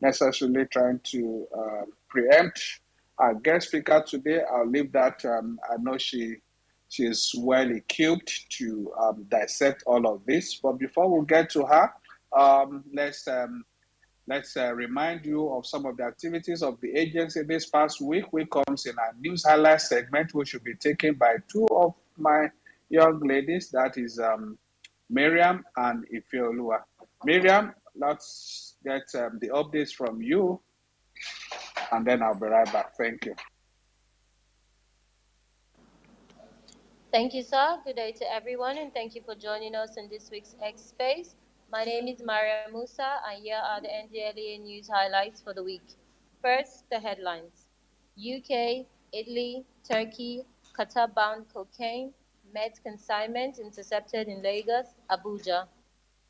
necessarily trying to preempt our guest speaker today. I'll leave that. I know she is well equipped to dissect all of this. But before we get to her, let's remind you of some of the activities of the agency this past week, which comes in our news highlight segment, which will be taken by two of my young ladies. That is Miriam and Ifeoluwa. Miriam, let's get the updates from you, and then I'll be right back. Thank you. Thank you, sir. Good day to everyone, and thank you for joining us in this week's Xspace. My name is Maria Musa, and here are the NDLEA news highlights for the week. First, the headlines. UK, Italy, Turkey, Qatar-bound cocaine, met consignment intercepted in Lagos, Abuja.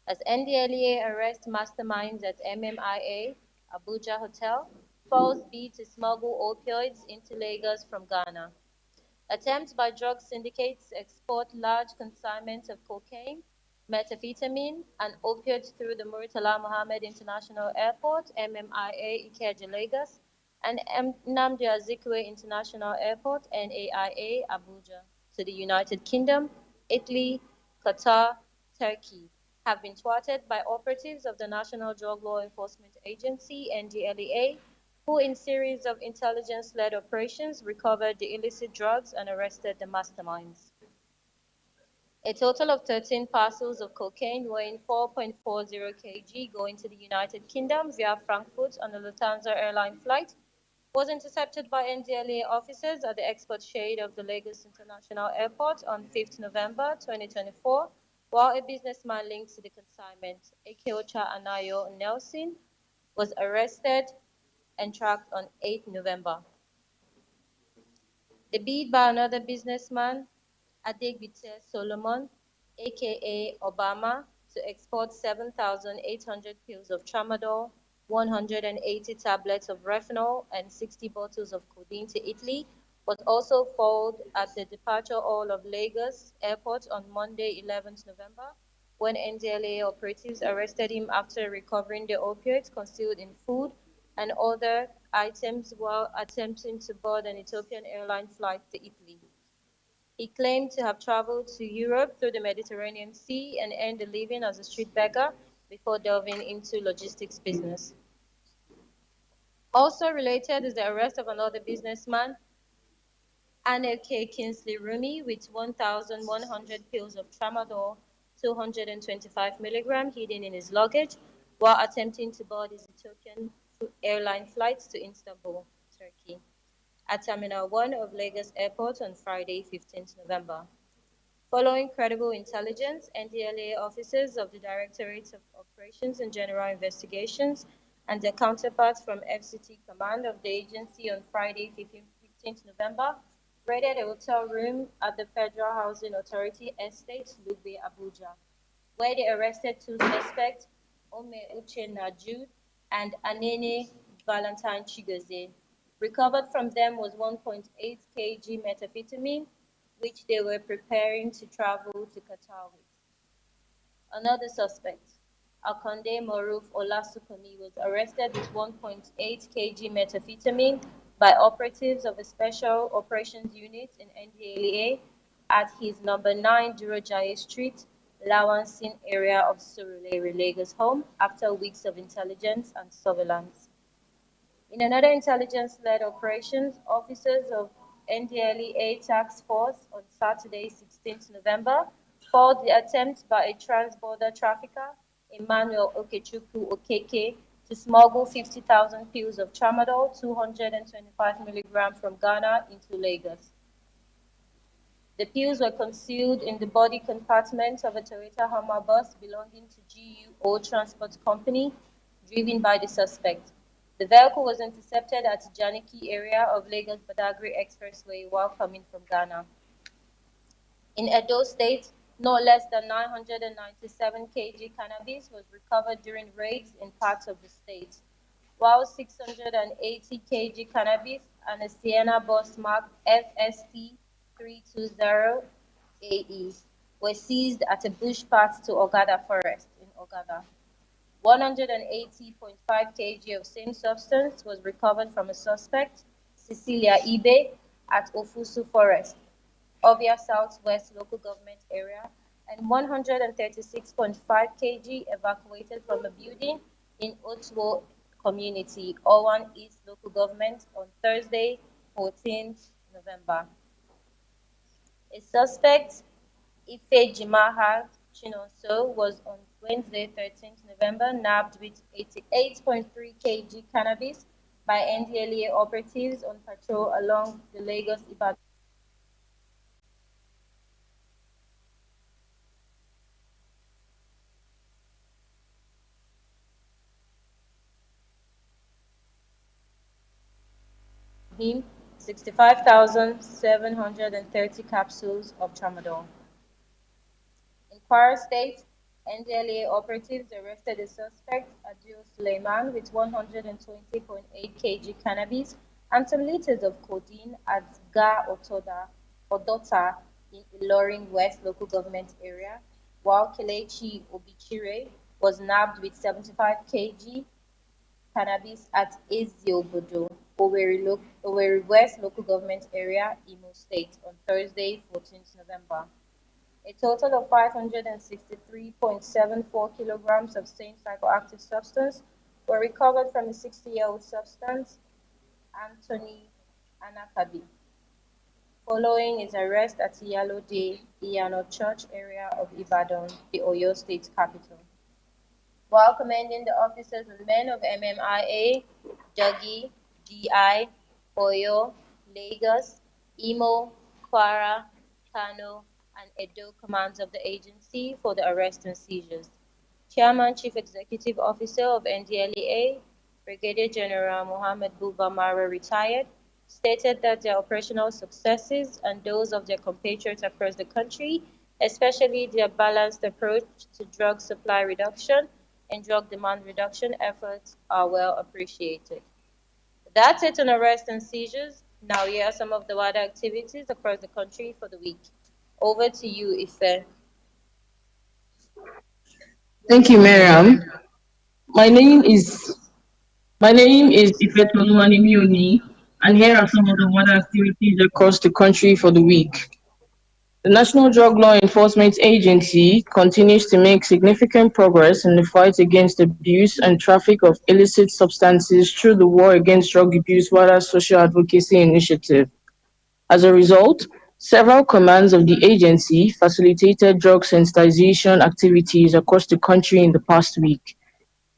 As NDLEA arrests masterminds at MMIA, Abuja Hotel, false bid to smuggle opioids into Lagos from Ghana. Attempts by drug syndicates to export large consignments of cocaine, methamphetamine, and opioids through the Murtala Mohammed International Airport, MMIA, Ikeja, Lagos, and Nnamdi Azikiwe International Airport, NAIA, Abuja, to the United Kingdom, Italy, Qatar, Turkey, have been thwarted by operatives of the National Drug Law Enforcement Agency, NDLEA, who in series of intelligence-led operations recovered the illicit drugs and arrested the masterminds. A total of 13 parcels of cocaine weighing 4.40 kg going to the United Kingdom via Frankfurt on a Lufthansa airline flight was intercepted by NDLEA officers at the export shade of the Lagos International Airport on 5th November 2024, while a businessman linked to the consignment, Ekeocha Anayo Nelson, was arrested and tracked on 8 November. The bid by another businessman, Adegbite Solomon, aka Obama, to export 7,800 pills of tramadol, 180 tablets of Refinol, and 60 bottles of codeine to Italy was also foiled at the departure hall of Lagos Airport on Monday, 11th November, when NDLEA operatives arrested him after recovering the opioids concealed in food and other items while attempting to board an Ethiopian airline flight to Italy. He claimed to have traveled to Europe through the Mediterranean Sea and earned a living as a street beggar before delving into logistics business. Also related is the arrest of another businessman, Anel K. Kingsley Rumi, with 1,100 pills of tramadol, 225 milligrams hidden in his luggage while attempting to board his Ethiopian airline flights to Istanbul, Turkey, at Terminal 1 of Lagos Airport on Friday, 15th November. Following credible intelligence, NDLEA officers of the Directorate of Operations and General Investigations and their counterparts from FCT Command of the agency on Friday, 15th November, raided a hotel room at the Federal Housing Authority Estate, Lugbe, Abuja, where they arrested two suspects, Ome Uche Najud and Anene Valentine Chigozie. Recovered from them was 1.8 kg methamphetamine, which they were preparing to travel to Qatar with. Another suspect, Akonde Moruf Olasukomi, was arrested with 1.8 kg methamphetamine by operatives of a Special Operations Unit in NDLEA at his number 9 Durojaye Street, Lawansin area of Surulere, Lagos home after weeks of intelligence and surveillance. In another intelligence-led operations, officers of NDLEA Task Force on Saturday, 16th November, foiled the attempt by a trans-border trafficker, Emmanuel Okechukwu Okeke, to smuggle 50,000 pills of tramadol, 225 milligrams from Ghana into Lagos. The pills were concealed in the body compartment of a Toyota Hummer bus belonging to GUO Transport Company, driven by the suspect. The vehicle was intercepted at the Janiki area of Lagos Badagry Expressway while coming from Ghana. In Edo State, no less than 997 kg cannabis was recovered during raids in parts of the state, while 680 kg cannabis and a Sienna bus marked FST 320AE were seized at a bush path to Ogada Forest in Ogada. 180.5 kg of same substance was recovered from a suspect, Cecilia Ibe, at Ofusu Forest, Ovia Southwest Local Government Area, and 136.5 kg evacuated from a building in Otwo Community, Owan East Local Government on Thursday, 14th November. A suspect, Ifejimaha Chinonso, was on Wednesday, 13th November, nabbed with 88.3 kg cannabis by NDLEA operatives on patrol along the Lagos-Ibadan him 65,730 capsules of tramadol. In Kwara State, NDLEA operatives arrested a suspect, Adil Suleiman, with 120.8 kg cannabis and some liters of codeine at Ga Odota in Ilorin West local government area, while Kelechi Obichire was nabbed with 75 kg cannabis at Eziobodo, Owerri West local government area, Imo State, on Thursday, 14th November. A total of 563.74 kilograms of same psychoactive substance were recovered from a 60-year-old substance, Anthony Anakabi, following his arrest at Iyalode Iyano Church area of Ibadan, the Oyo State capital. While commending the officers and men of MMIA, Jagi, DI, Oyo, Lagos, Imo, Kwara, Kano, and Edo commands of the agency for the arrest and seizures. Chairman Chief Executive Officer of NDLEA, Brigadier General Mohammed Buba Mara, retired, stated that their operational successes and those of their compatriots across the country, especially their balanced approach to drug supply reduction and drug demand reduction efforts, are well appreciated. That's it on arrest and seizures. Now here are some of the wider activities across the country for the week. Over to you, Ife. Thank you, Miriam. My name is my name is Ifetoluwani Mioni, and here are some of the water activities across the country for the week. The National Drug Law Enforcement Agency continues to make significant progress in the fight against abuse and traffic of illicit substances through the War Against Drug Abuse Water Social Advocacy Initiative. As a result, several commands of the agency facilitated drug sensitization activities across the country in the past week.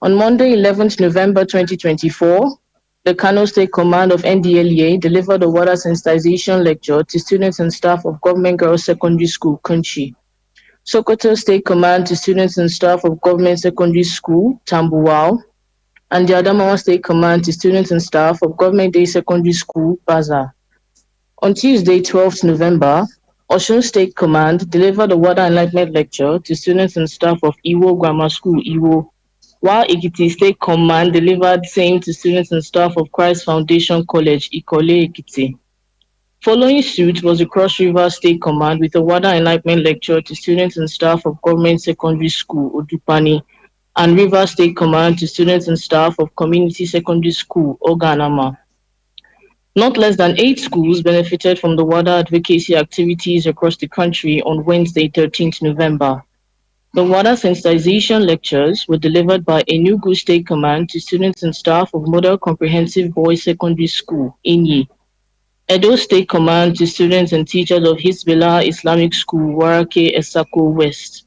On Monday, 11th November 2024, the Kano State Command of NDLEA delivered a water sensitization lecture to students and staff of Government Girls Secondary School, Kunchi. Sokoto State Command to students and staff of Government Secondary School, Tambuwal, and the Adamawa State Command to students and staff of Government Day Secondary School, Baza. On Tuesday, 12th November, Osun State Command delivered a water enlightenment lecture to students and staff of Iwo Grammar School, Iwo, while Ekiti State Command delivered same to students and staff of Christ Foundation College, Ikole, Ekiti. Following suit was the Cross River State Command with a water enlightenment lecture to students and staff of Government Secondary School, Odupani, and River State Command to students and staff of Community Secondary School, Oganama. Not less than 8 schools benefited from the water advocacy activities across the country on Wednesday, 13th November. The water sensitization lectures were delivered by Enugu State Command to students and staff of Model Comprehensive Boys Secondary School, Inyi. Edo State Command to students and teachers of Hisbullah Islamic School, Warake, Esako West.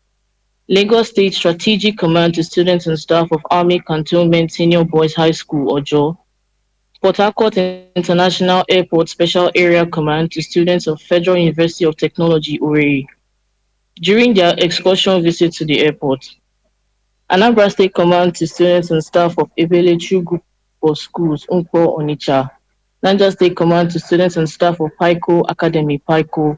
Lagos State Strategic Command to students and staff of Army Cantonment Senior Boys High School, Ojo. Port Harcourt International Airport Special Area Command to students of Federal University of Technology, Owerri. During their excursion visit to the airport, Anambra State Command to students and staff of Ebelechu Group of Schools, Unko, Onitsha. Niger State Command to students and staff of Paiko Academy, Paiko.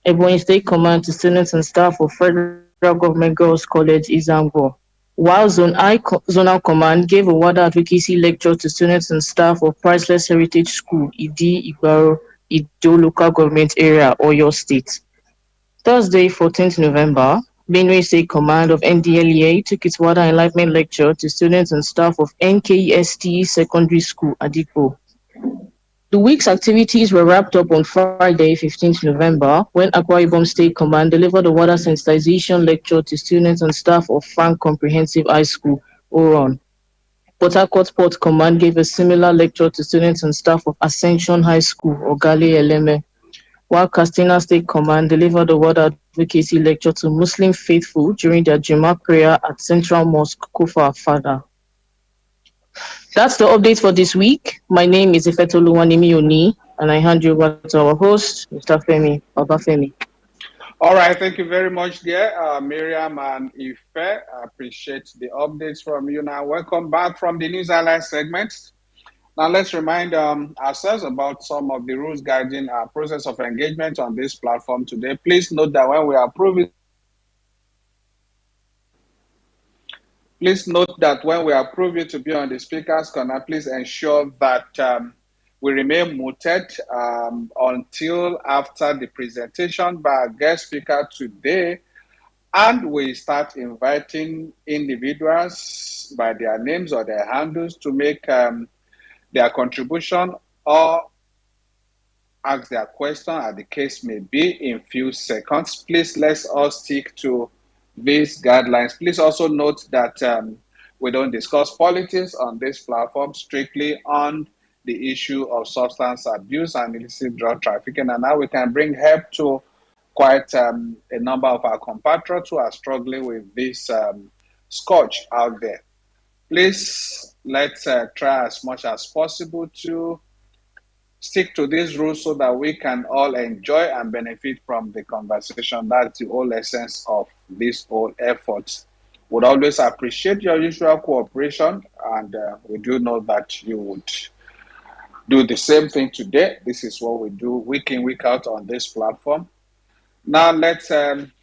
Ebonyi State Command to students and staff of Federal Government Girls College, Izango. While Zonal Command gave a water advocacy lecture to students and staff of Priceless Heritage School, Idi, Igbaro, Ido Local Government Area, Oyo State. Thursday, 14th November, Benue State Command of NDLEA took its water enlightenment lecture to students and staff of NKEST Secondary School, Adipo. The week's activities were wrapped up on Friday, 15th November, when Akwa Ibom State Command delivered a water sensitization lecture to students and staff of Frank Comprehensive High School, Oron. Port Harcourt Port Command gave a similar lecture to students and staff of Ascension High School, Ogale Eleme, while Katsina State Command delivered a word advocacy lecture to Muslim faithful during their Jummah prayer at Central Mosque, Kufa Fada. That's the update for this week. My name is Ifetoluwanimi Oni, and I hand you over to our host, Mr. Femi Babafemi. All right, thank you very much, dear Miriam and Ife. I appreciate the updates from you. Now, welcome back from the news highlight segment. Now, let's remind ourselves about some of the rules guiding our process of engagement on this platform today. Please note that when we approve it, please note that when we approve you to be on the speaker's corner, please ensure that we remain muted until after the presentation by our guest speaker today, and we start inviting individuals by their names or their handles to make their contribution or ask their question, as the case may be, in few seconds. Please let's all stick to these guidelines. Please also note that we don't discuss politics on this platform, strictly on the issue of substance abuse and illicit drug trafficking, and how we can bring help to quite a number of our compatriots who are struggling with this scourge out there. Please let's try as much as possible to stick to these rules so that we can all enjoy and benefit from the conversation. That's the whole essence of this whole effort. Would always appreciate your usual cooperation, and we do know that you would do the same thing today. This is what we do week in, week out on this platform. Now, let's,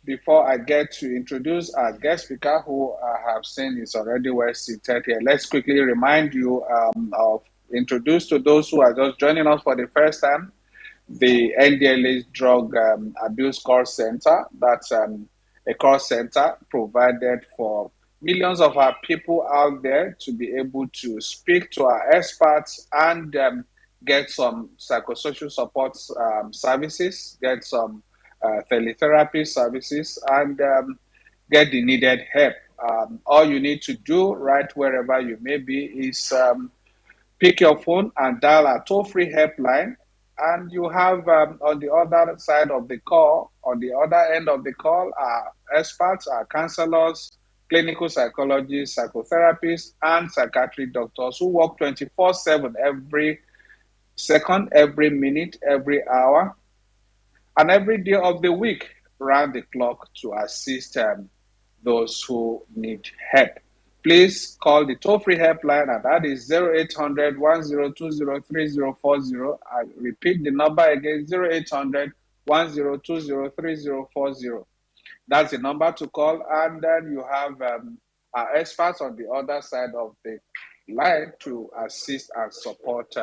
before I get to introduce our guest speaker, who I have seen is already well seated here, let's quickly remind you of introduce to those who are just joining us for the first time the NDLEA's Drug Abuse Call Center. That's a call center provided for millions of our people out there to be able to speak to our experts and get some psychosocial support services, get some teletherapy services, and get the needed help. All you need to do right wherever you may be is pick your phone and dial a toll-free helpline, and you have on the other side of the call, on the other end of the call, are experts, are counselors, clinical psychologists, psychotherapists, and psychiatric doctors who work 24/7 every second, every minute, every hour, and every day of the week, round the clock, to assist those who need help. Please call the toll-free helpline, and that is 0800 1020 3040. I repeat the number again, 0800 1020 3040. That's the number to call, and then you have our experts on the other side of the line to assist and support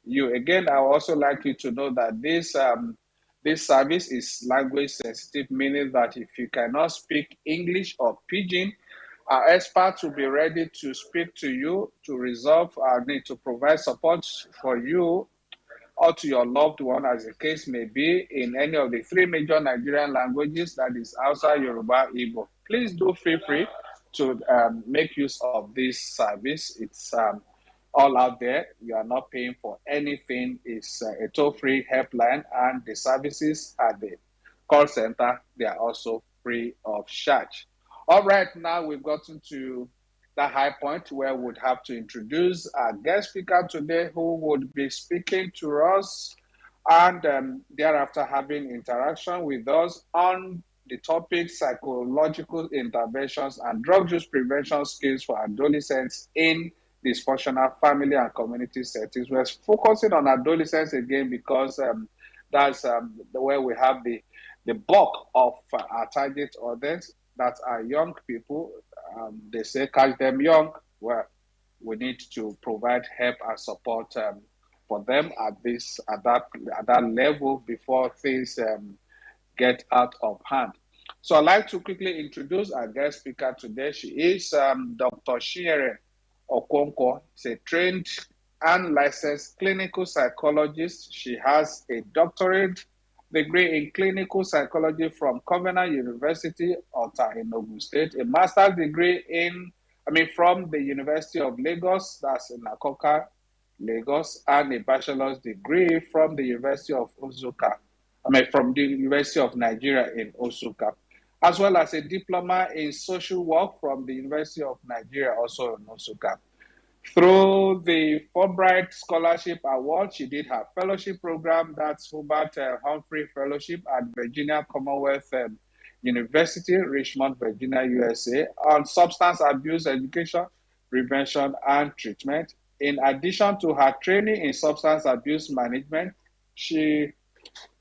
you. Again, I would also like you to know that this service is language sensitive, meaning that if you cannot speak English or Pidgin, our experts will be ready to speak to you to resolve our need, to provide support for you or to your loved one, as the case may be, in any of the three major Nigerian languages, that is Hausa, Yoruba, Igbo. Please do feel free to make use of this service. It's all out there. You are not paying for anything. It's a toll-free helpline, and the services at the call center, they are also free of charge. All right, now we've gotten to the high point where we would have to introduce our guest speaker today, who would be speaking to us and thereafter having interaction with us on the topic psychological interventions and drug use prevention skills for adolescents in dysfunctional family and community settings. We're focusing on adolescents again because that's where we have the bulk of our target audience, that are young people. They say catch them young. Well, we need to provide help and support for them at that level before things get out of hand. So I'd like to quickly introduce our guest speaker today. She is Dr. Shinyere Okonkwo. She's a trained and licensed clinical psychologist. She has a doctorate degree in clinical psychology from Covenant University, Ota in Ogun State, a master's degree from the University of Lagos, that's in Akoka, Lagos, and a bachelor's degree from the University of Ozuka, from the University of Nigeria in Osuka, as well as a diploma in social work from the University of Nigeria, also in Osuka. Through the Fulbright Scholarship Award, she did her fellowship program, that's Hubert Humphrey Fellowship at Virginia Commonwealth University, Richmond, Virginia, USA, on substance abuse education, prevention, and treatment. In addition to her training in substance abuse management, she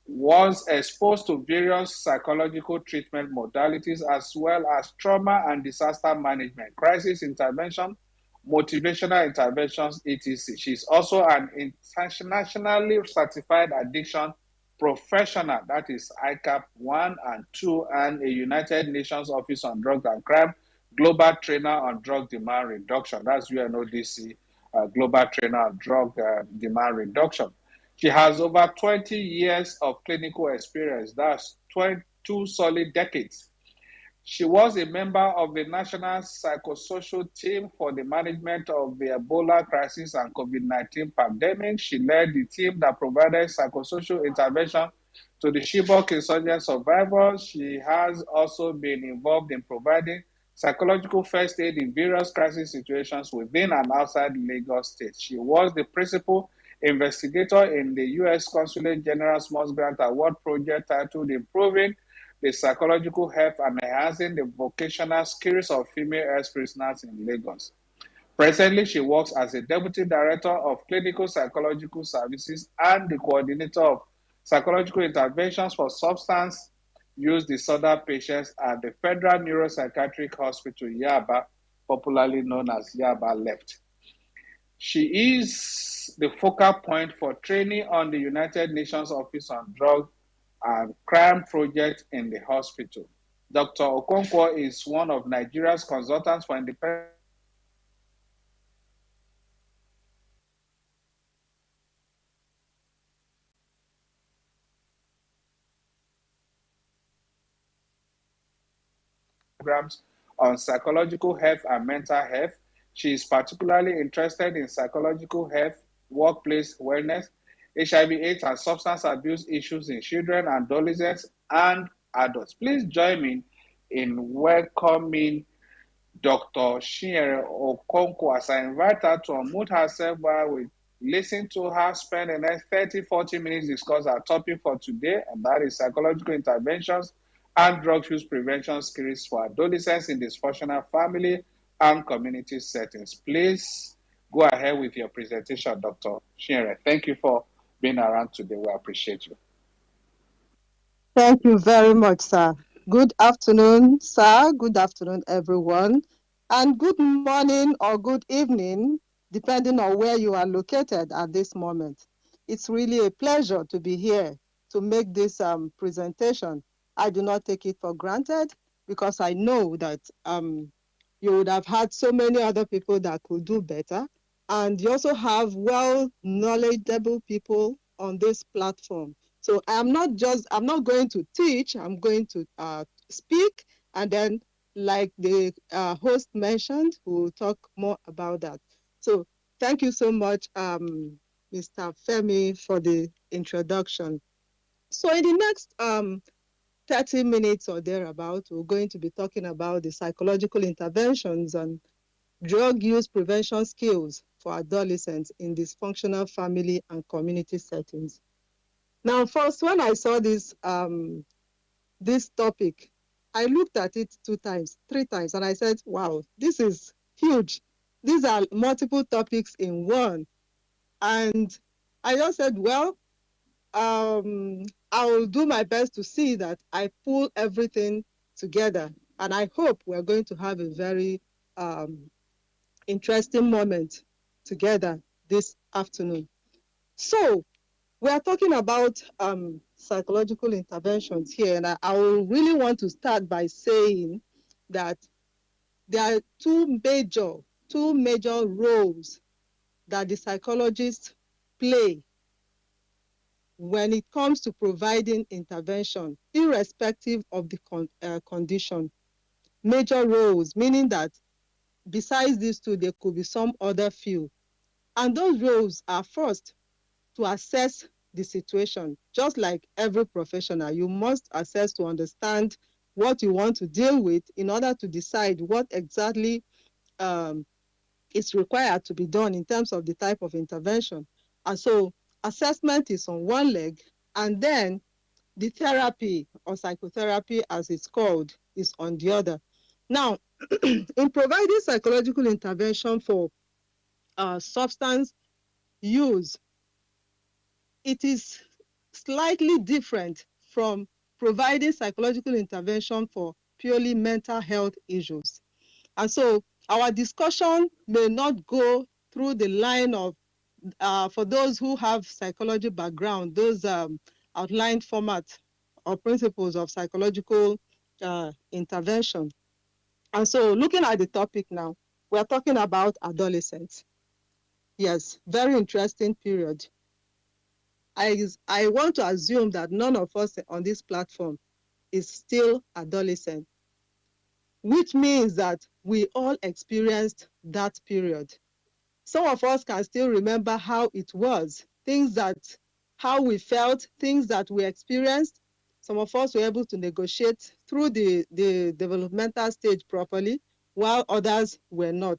was exposed to various psychological treatment modalities as well as trauma and disaster management, crisis intervention, motivational interventions, etc. She's also an internationally certified addiction professional, that is ICAP 1 and 2, and a United Nations Office on Drugs and Crime Global Trainer on Drug Demand Reduction. That's UNODC, Global Trainer on Drug Demand Reduction. She has over 20 years of clinical experience. That's 22 solid decades. She was a member of the National Psychosocial Team for the management of the Ebola crisis and COVID-19 pandemic. She led the team that provided psychosocial intervention to the Chibok insurgent survivors. She has also been involved in providing psychological first aid in various crisis situations within and outside Lagos State. She was the principal investigator in the U.S. Consulate General Smalls Grant Award project titled Improving the Psychological Health and Enhancing the Vocational Skills of Female Ex-Prisoners in Lagos. Presently, she works as a Deputy Director of Clinical Psychological Services and the Coordinator of Psychological Interventions for Substance Use Disorder Patients at the Federal Neuropsychiatric Hospital, Yaba, popularly known as Yaba Left. She is the focal point for training on the United Nations Office on Drug and Crime project in the hospital. Dr. Okonkwo is one of Nigeria's consultants for independent programs on psychological health and mental health. She is particularly interested in psychological health, workplace wellness, HIV/AIDS, and substance abuse issues in children, adolescents, and adults. Please join me in welcoming Dr. Shinyere Okonkwo as I invite her to unmute herself while we listen to her spend the next 30-40 minutes discuss our topic for today, and that is psychological interventions and drug use prevention skills for adolescents in dysfunctional family and community settings. Please go ahead with your presentation, Dr. Shinyere. Thank you for being around today. We appreciate you. Thank you very much, sir. Good afternoon, sir. Good afternoon, everyone. And good morning or good evening, depending on where you are located at this moment. It's really a pleasure to be here to make this presentation. I do not take it for granted because I know that you would have had so many other people that could do better. And you also have well-knowledgeable people on this platform. So I'm not going to teach, I'm going to speak, and then like the host mentioned, we'll talk more about that. So thank you so much, Mr. Femi, for the introduction. So in the next 30 minutes or thereabout, we're going to be talking about the psychological interventions and drug use prevention skills for adolescents in dysfunctional family and community settings. Now, first, when I saw this topic, I looked at it 2 times, 3 times, and I said, wow, this is huge. These are multiple topics in one. And I just said, well, I will do my best to see that I pull everything together. And I hope we're going to have a very interesting moment together this afternoon. So, we are talking about psychological interventions here, and I will really want to start by saying that there are two major roles that the psychologists play when it comes to providing intervention, irrespective of the condition. Major roles, meaning that besides these two, there could be some other few. And those roles are first to assess the situation. Just like every professional, you must assess to understand what you want to deal with in order to decide what exactly is required to be done in terms of the type of intervention. And so assessment is on one leg, and then the therapy or psychotherapy, as it's called, is on the other. Now, in providing psychological intervention for substance use, it is slightly different from providing psychological intervention for purely mental health issues. And so our discussion may not go through the line of, for those who have psychology background, those outlined formats or principles of psychological intervention. And so looking at the topic now, we're talking about adolescents. Yes, very interesting period. I want to assume that none of us on this platform is still adolescent, which means that we all experienced that period. Some of us can still remember how it was, how we felt, things that we experienced. Some of us were able to negotiate through the developmental stage properly, while others were not,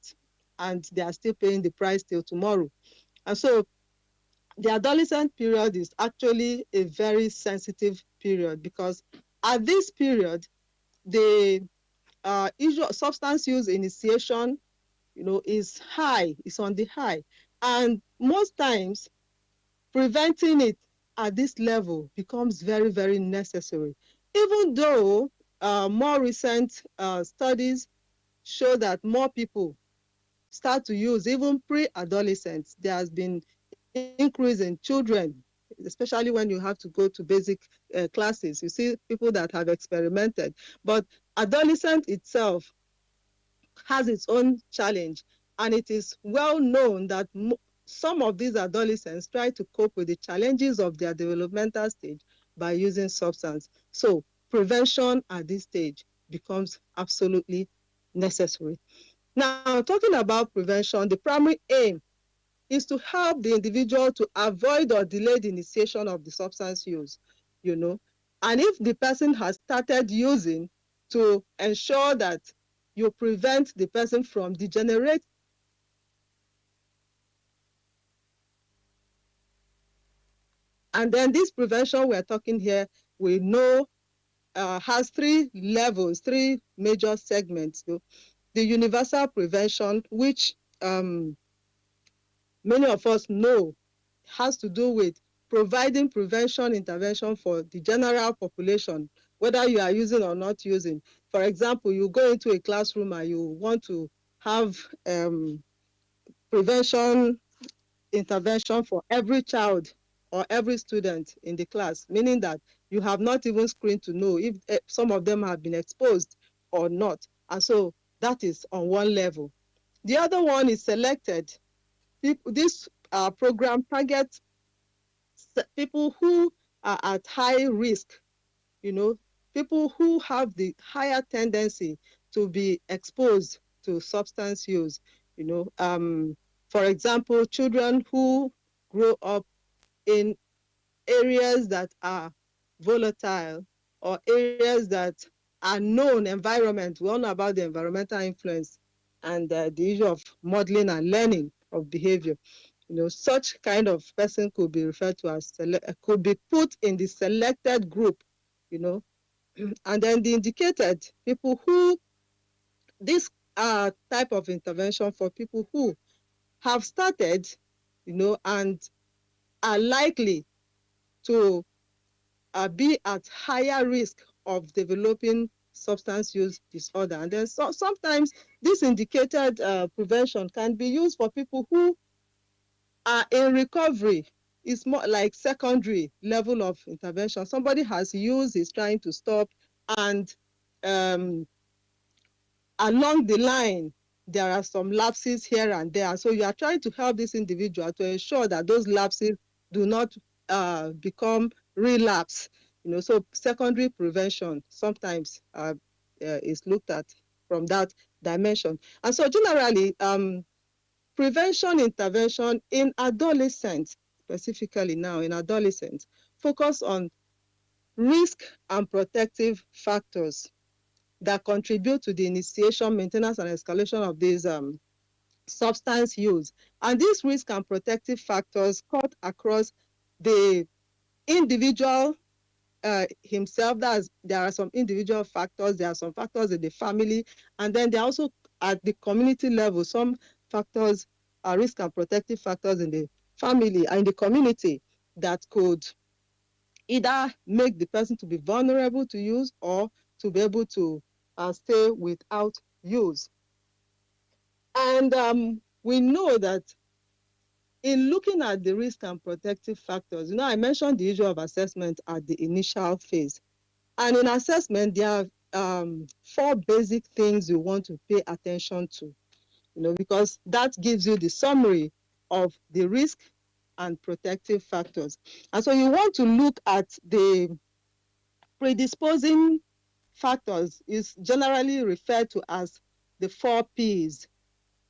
and they are still paying the price till tomorrow. And so the adolescent period is actually a very sensitive period, because at this period, the issue of substance use initiation, is high, is on the high. And most times, preventing it at this level becomes very, very necessary. Even though more recent studies show that more people start to use, even pre-adolescents, there has been increase in children, especially when you have to go to basic classes. You see people that have experimented. But adolescent itself has its own challenge, and it is well known that some of these adolescents try to cope with the challenges of their developmental stage by using substance. So prevention at this stage becomes absolutely necessary. Now, talking about prevention, the primary aim is to help the individual to avoid or delay the initiation of the substance use, And if the person has started using, to ensure that you prevent the person from degenerating. And then this prevention we're talking here, we know has three levels, three major segments. The universal prevention, which many of us know has to do with providing prevention intervention for the general population, whether you are using or not using. For example, you go into a classroom and you want to have prevention intervention for every child or every student in the class, meaning that you have not even screened to know if some of them have been exposed or not. And so that is on one level. The other one is selected. This program targets people who are at high risk, people who have the higher tendency to be exposed to substance use, for example, children who grow up in areas that are volatile or areas that are known environment. We all know about the environmental influence and the issue of modeling and learning of behavior. Such kind of person could be referred to as, could be put in the selected group, and then the indicated people who, this type of intervention for people who have started, and are likely to be at higher risk of developing substance use disorder. And then sometimes this indicated prevention can be used for people who are in recovery, it's more like secondary level of intervention. Somebody has used, is trying to stop, and along the line, there are some lapses here and there. So you are trying to help this individual to ensure that those lapses do not become relapse. So secondary prevention sometimes is looked at from that dimension. And so generally, prevention intervention in adolescents, specifically now in adolescents, focus on risk and protective factors that contribute to the initiation, maintenance, and escalation of these substance use. And these risk and protective factors cut across the individual himself. There are some individual factors, there are some factors in the family, and then there are also at the community level, some factors are risk and protective factors in the family and in the community that could either make the person to be vulnerable to use or to be able to stay without use. And we know that in looking at the risk and protective factors, I mentioned the issue of assessment at the initial phase. And in assessment, there are 4 basic things you want to pay attention to, because that gives you the summary of the risk and protective factors. And so you want to look at the predisposing factors, is generally referred to as the 4 Ps.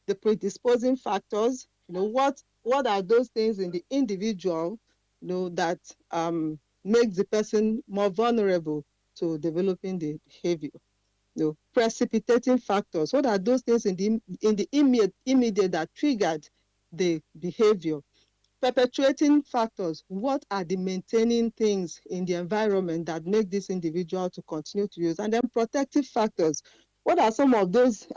The predisposing factors, what are those things in the individual, that makes the person more vulnerable to developing the behavior. Precipitating factors, what are those things in the immediate that triggered the behavior. Perpetuating factors, what are the maintaining things in the environment that make this individual to continue to use. And then protective factors, what are some of those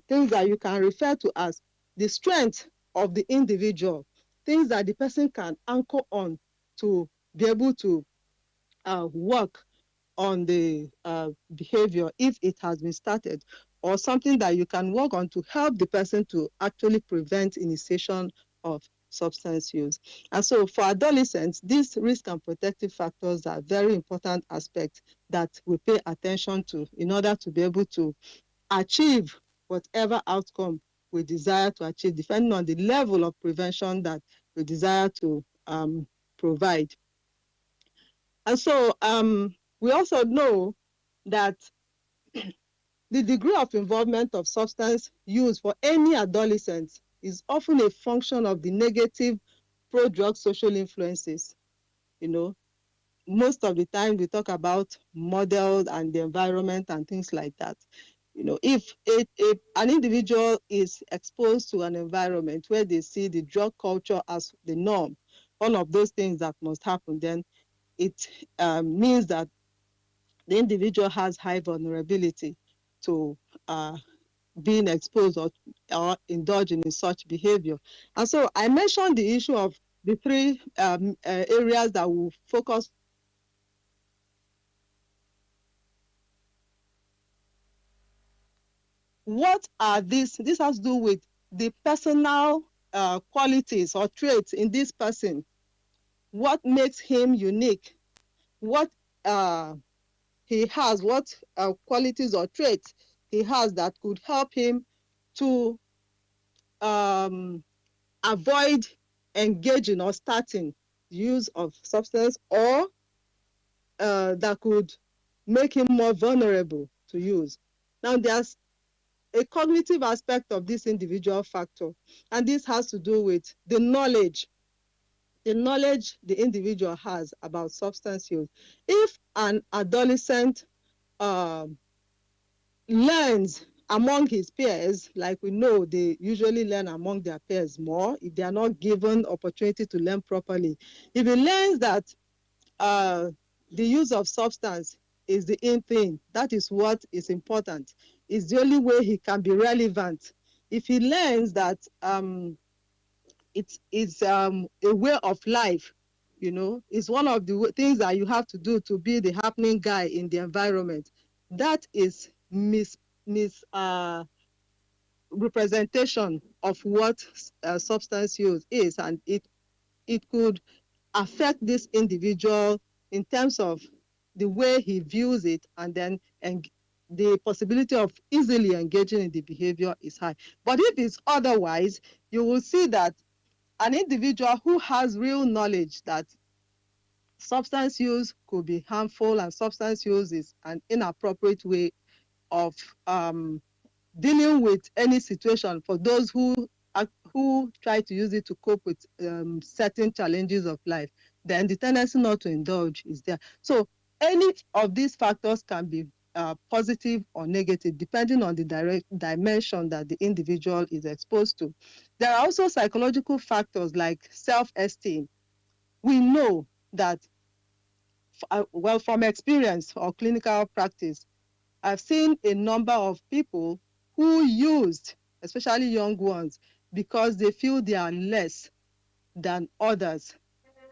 things that you can refer to as the strength of the individual, things that the person can anchor on to be able to work on the behavior if it has been started, or something that you can work on to help the person to actually prevent initiation of substance use. And so for adolescents, these risk and protective factors are very important aspects that we pay attention to in order to be able to achieve whatever outcome we desire to achieve, depending on the level of prevention that we desire to provide. And so we also know that the degree of involvement of substance use for any adolescent is often a function of the negative pro-drug social influences. Most of the time we talk about models and the environment and things like that. If an individual is exposed to an environment where they see the drug culture as the norm, one of those things that must happen, then it means that the individual has high vulnerability to being exposed or indulging in such behavior. And so I mentioned the issue of the 3 areas that will focus. What are these? This has to do with the personal qualities or traits in this person. What makes him unique? What he has, what qualities or traits he has that could help him to avoid engaging or starting the use of substance, or that could make him more vulnerable to use. Now, there's a cognitive aspect of this individual factor, and this has to do with the knowledge the individual has about substance use. If an adolescent learns among his peers, like we know they usually learn among their peers more if they are not given opportunity to learn properly. If he learns that the use of substance is the in thing, that is what is important, it's the only way he can be relevant. If he learns that it's a way of life, it's one of the things that you have to do to be the happening guy in the environment, that is representation of what substance use is, and it could affect this individual in terms of the way he views it, and then the possibility of easily engaging in the behavior is high. But if it's otherwise, you will see that an individual who has real knowledge that substance use could be harmful and substance use is an inappropriate way of dealing with any situation for those who try to use it to cope with certain challenges of life, then the tendency not to indulge is there. So any of these factors can be positive or negative depending on the direct dimension that the individual is exposed to. There are also psychological factors like self-esteem. We know that, well, from experience or clinical practice, I've seen a number of people who used, especially young ones, because they feel they are less than others.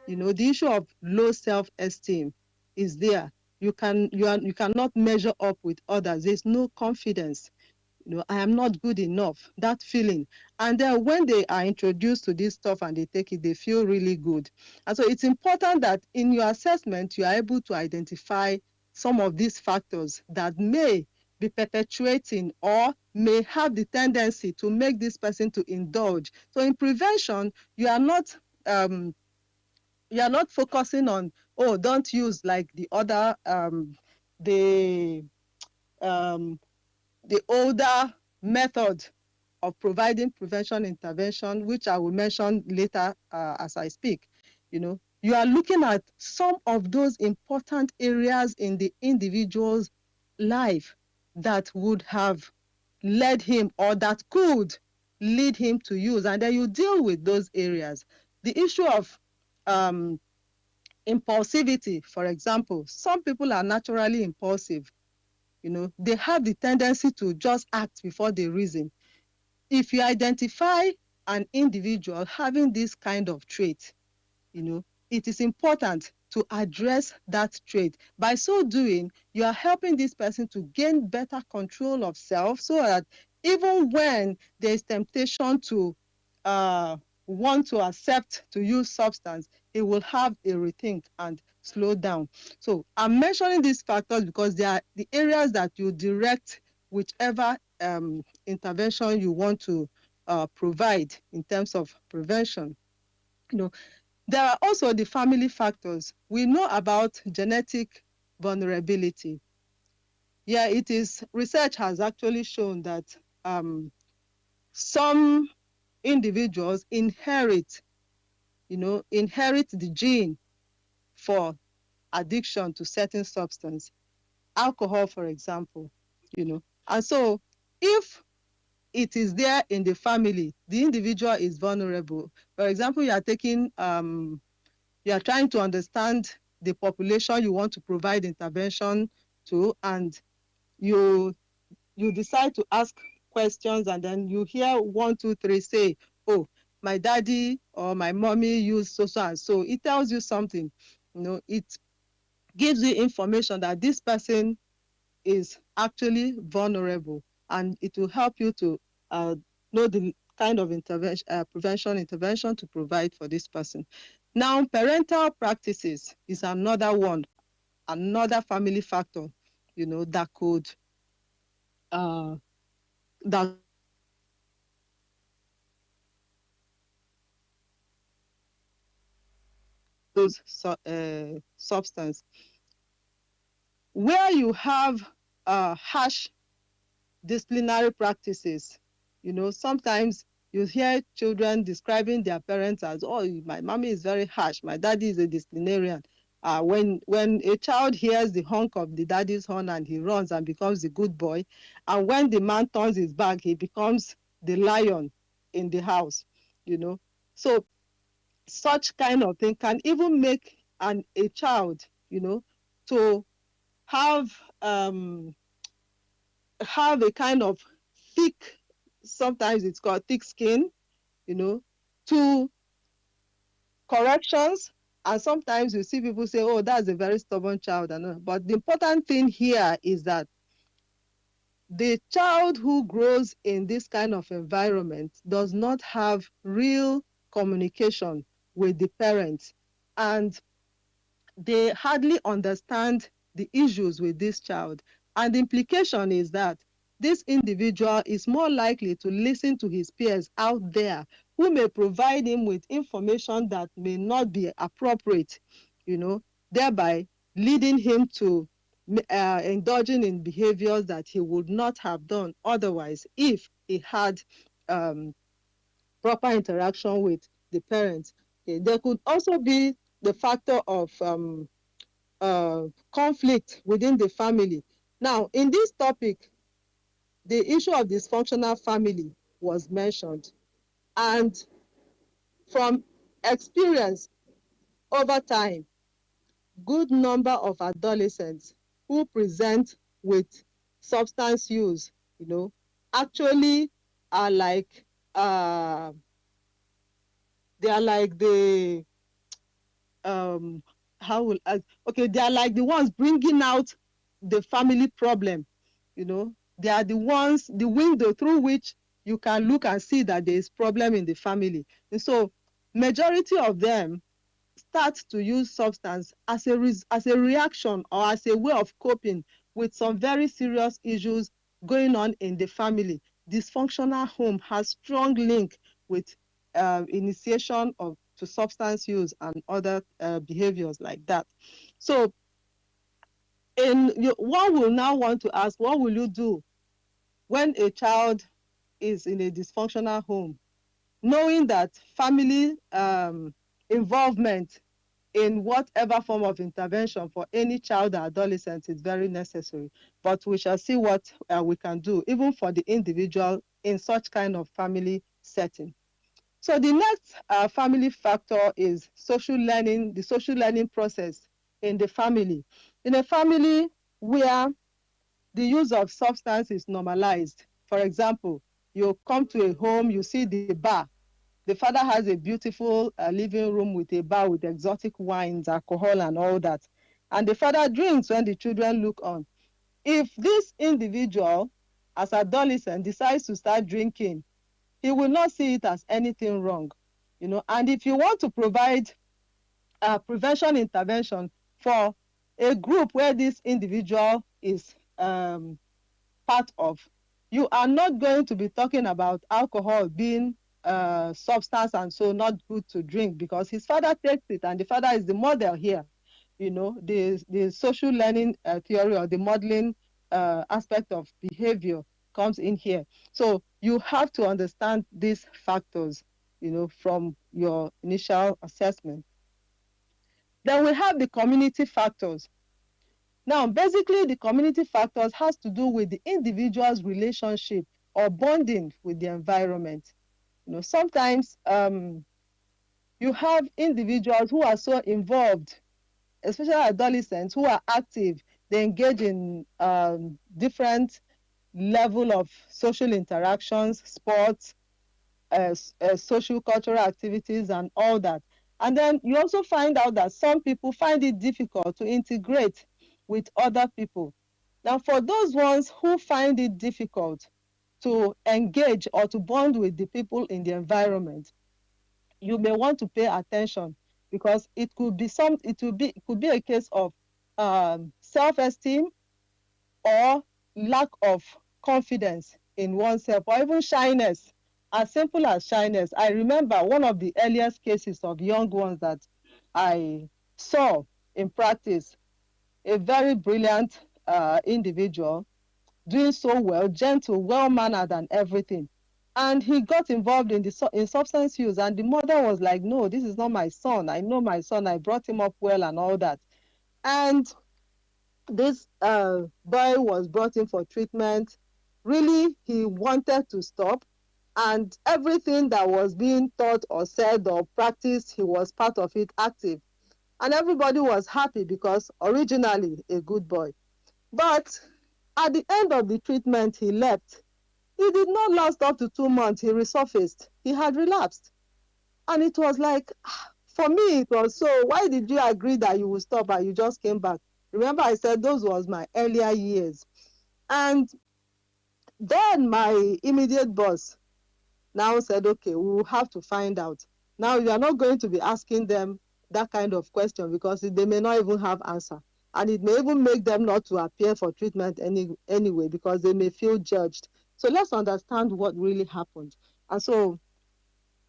You know, the issue of low self-esteem is there. You cannot measure up with others. There's no confidence. You know, I am not good enough, that feeling. And then when they are introduced to this stuff and they take it, they feel really good. And so it's important that in your assessment, you are able to identify some of these factors that may be perpetuating or may have the tendency to make this person to indulge. So in prevention, you are not focusing on, oh, don't use like the other the um the older method of providing prevention intervention, which I will mention later as I speak. You know, you are looking at some of those important areas in the individual's life that would have led him or that could lead him to use, and then you deal with those areas. The issue of impulsivity, for example, some people are naturally impulsive. You know, they have the tendency to just act before they reason. If you identify an individual having this kind of trait, you know, it is important to address that trait. By so doing, you are helping this person to gain better control of self, so that even when there is temptation to want to accept to use substance, he will have a rethink and slow down. So I'm mentioning these factors because they are the areas that you direct whichever intervention you want to provide in terms of prevention. You know, there are also the family factors. We know about genetic vulnerability. Yeah, it is, research has actually shown that some individuals inherit the gene for addiction to certain substance, alcohol, for example, you know. And so if it is there in the family, the individual is vulnerable. For example, you are trying to understand the population you want to provide intervention to, and you decide to ask questions, and then you hear 1, 2, 3 say, oh, my daddy or my mommy used so and so. It tells you something. You know, it gives you information that this person is actually vulnerable, and it will help you to know the kind of prevention intervention to provide for this person. Now, parental practices is another one, another family factor, you know, that could that those substance. Where you have harsh disciplinary practices, you know, sometimes you hear children describing their parents as, oh, my mommy is very harsh, my daddy is a disciplinarian. When a child hears the honk of the daddy's horn and he runs and becomes the good boy, and when the man turns his back, he becomes the lion in the house, you know. So such kind of thing can even make a child, you know, to have a kind of thick, sometimes it's called thick skin, you know, to corrections. And sometimes you see people say, oh, that's a very stubborn child. But the important thing here is that the child who grows in this kind of environment does not have real communication with the parents. and they hardly understand the issues with this child. And the implication is that this individual is more likely to listen to his peers out there who may provide him with information that may not be appropriate, thereby leading him to indulging in behaviors that he would not have done otherwise if he had um, proper interaction with the parents. Okay. There could also be the factor of conflict within the family. Now, in this topic, the issue of dysfunctional family was mentioned. And from experience over time, good number of adolescents who present with substance use, actually are like they are like the how will I, okay, they are like the ones bringing out the family problem. They are the ones, the window through which you can look and see that there is problem in the family. And so majority of them start to use substance as a reaction or as a way of coping with some very serious issues going on in the family. Dysfunctional home has strong link with initiation of to substance use and other behaviors like that. So one will now want to ask, what will you do when a child is in a dysfunctional home, knowing that family involvement in whatever form of intervention for any child or adolescent is very necessary. But we shall see what we can do, even for the individual in such kind of family setting. So the next family factor is social learning, the social learning process in the family. In a family where the use of substance is normalized, for example, you come to a home, you see the bar. The father has a beautiful living room with a bar with exotic wines, alcohol, and all that. And the father drinks when the children look on. If this individual, as adolescent, decides to start drinking, he will not see it as anything wrong. And if you want to provide prevention intervention for a group where this individual is part of, you are not going to be talking about alcohol being substance and so not good to drink, because his father takes it and the father is the model here. The social learning theory or the modeling aspect of behavior comes in here. So you have to understand these factors, from your initial assessment. Then we have the community factors. Now, basically, the community factors has to do with the individual's relationship or bonding with the environment. Sometimes you have individuals who are so involved, especially adolescents who are active. They engage in different level of social interactions, sports, social cultural activities, and all that. And then you also find out that some people find it difficult to integrate with other people. Now, for those ones who find it difficult to engage or to bond with the people in the environment, you may want to pay attention, because it could be a case of self-esteem or lack of confidence in oneself, or even shyness, as simple as shyness. I remember one of the earliest cases of young ones that I saw in practice, a very brilliant individual, doing so well, gentle, well-mannered and everything. And he got involved in substance use, and the mother was like, no, this is not my son. I know my son. I brought him up well and all that. And this boy was brought in for treatment. Really, he wanted to stop. And everything that was being taught or said or practiced, he was part of it, active. And everybody was happy because originally a good boy. But at the end of the treatment, he left. It did not last up to 2 months. He resurfaced. He had relapsed. And it was like, for me, it was so, why did you agree that you would stop and you just came back? Remember, I said those was my earlier years. And then my immediate boss now said, okay, we will have to find out. Now, you are not going to be asking them that kind of question because they may not even have answer. And it may even make them not to appear for treatment anyway because they may feel judged. So let's understand what really happened. And so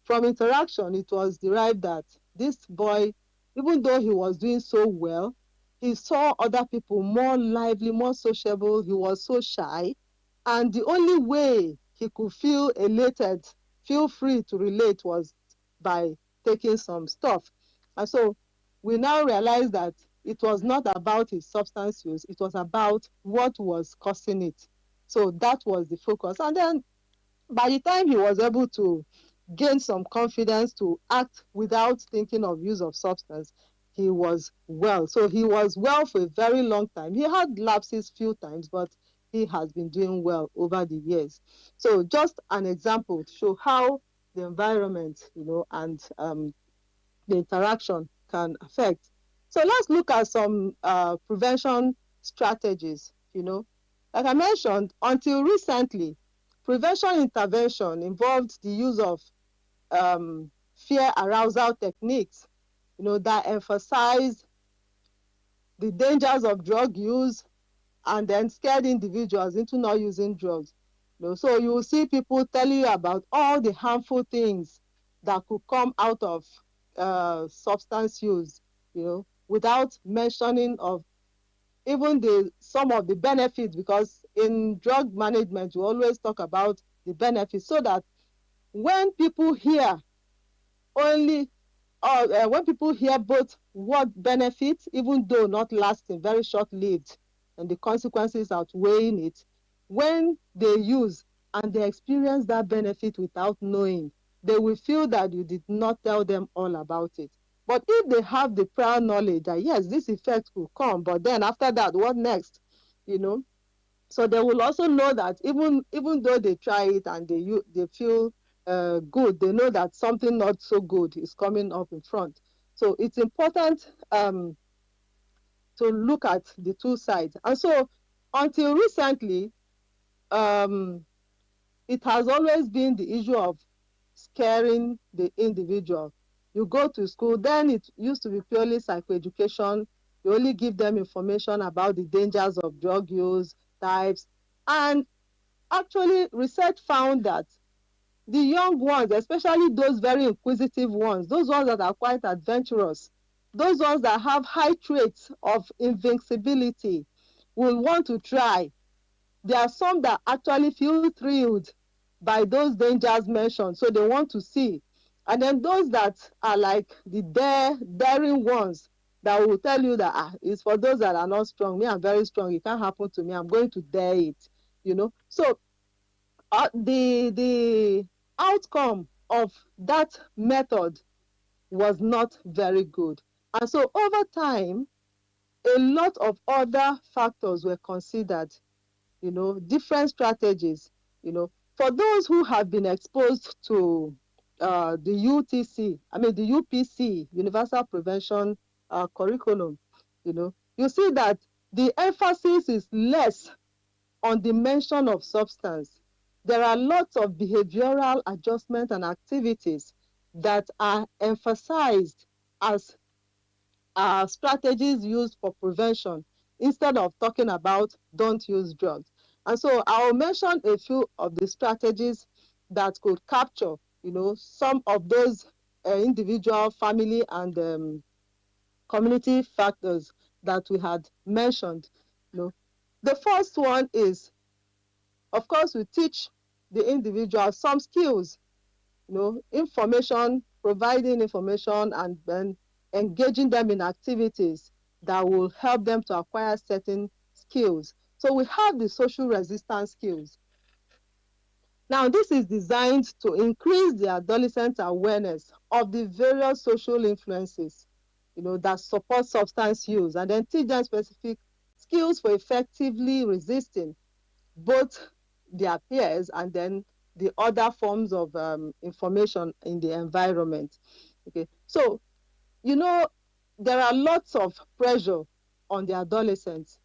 from interaction, it was derived that this boy, even though he was doing so well, he saw other people more lively, more sociable. He was so shy. And the only way he could feel elated, feel free to relate was by taking some stuff. And so we now realize that it was not about his substance use, it was about what was causing it. So that was the focus. And then by the time he was able to gain some confidence to act without thinking of use of substance, he was well. So he was well for a very long time. He had lapses few times, but he has been doing well over the years. So just an example to show how the environment, and the interaction can affect. So let's look at some prevention strategies. Like I mentioned, until recently, prevention intervention involved the use of fear arousal techniques, that emphasize the dangers of drug use and then scared individuals into not using drugs. So you will see people telling you about all the harmful things that could come out of substance use, without mentioning of even some of the benefits, because in drug management, we always talk about the benefits so that when people hear only when people hear both what benefits, even though not lasting, very short-lived, and the consequences outweighing it, when they use and they experience that benefit without knowing, they will feel that you did not tell them all about it. But if they have the prior knowledge that yes, this effect will come, but then after that, what next? So they will also know that even though they try it and they feel good, they know that something not so good is coming up in front. So it's important to look at the two sides. And so until recently, it has always been the issue of scaring the individual. You go to school, then it used to be purely psychoeducation. You only give them information about the dangers of drug use, types. And actually, research found that the young ones, especially those very inquisitive ones, those ones that are quite adventurous, those ones that have high traits of invincibility, will want to try. There are some that actually feel thrilled by those dangers mentioned, so they want to see. And then those that are like the daring ones that will tell you that it's for those that are not strong. Me, I'm very strong. It can't happen to me. I'm going to dare it. So the outcome of that method was not very good. And so over time, a lot of other factors were considered, different strategies, for those who have been exposed to the the UPC, Universal Prevention Curriculum, you see that the emphasis is less on the mention of substance. There are lots of behavioral adjustment and activities that are emphasized as strategies used for prevention instead of talking about don't use drugs. And so I'll mention a few of the strategies that could capture, some of those individual, family, and community factors that we had mentioned. The first one is, of course, we teach the individual some skills, information, providing information, and then engaging them in activities that will help them to acquire certain skills. So we have the social resistance skills. Now, this is designed to increase the adolescent awareness of the various social influences, that support substance use, and then teach them specific skills for effectively resisting both their peers and then the other forms of information in the environment. Okay, so there are lots of pressure on the adolescents.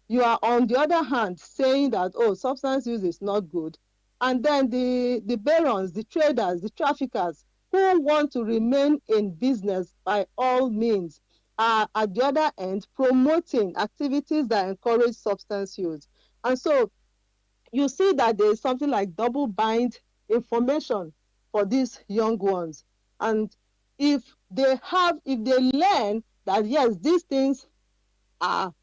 You are on the other hand saying that substance use is not good, and then the barons, the traders, the traffickers, who want to remain in business by all means are at the other end promoting activities that encourage substance use. And so you see that there is something like double bind information for these young ones. And if they learn that yes, these things are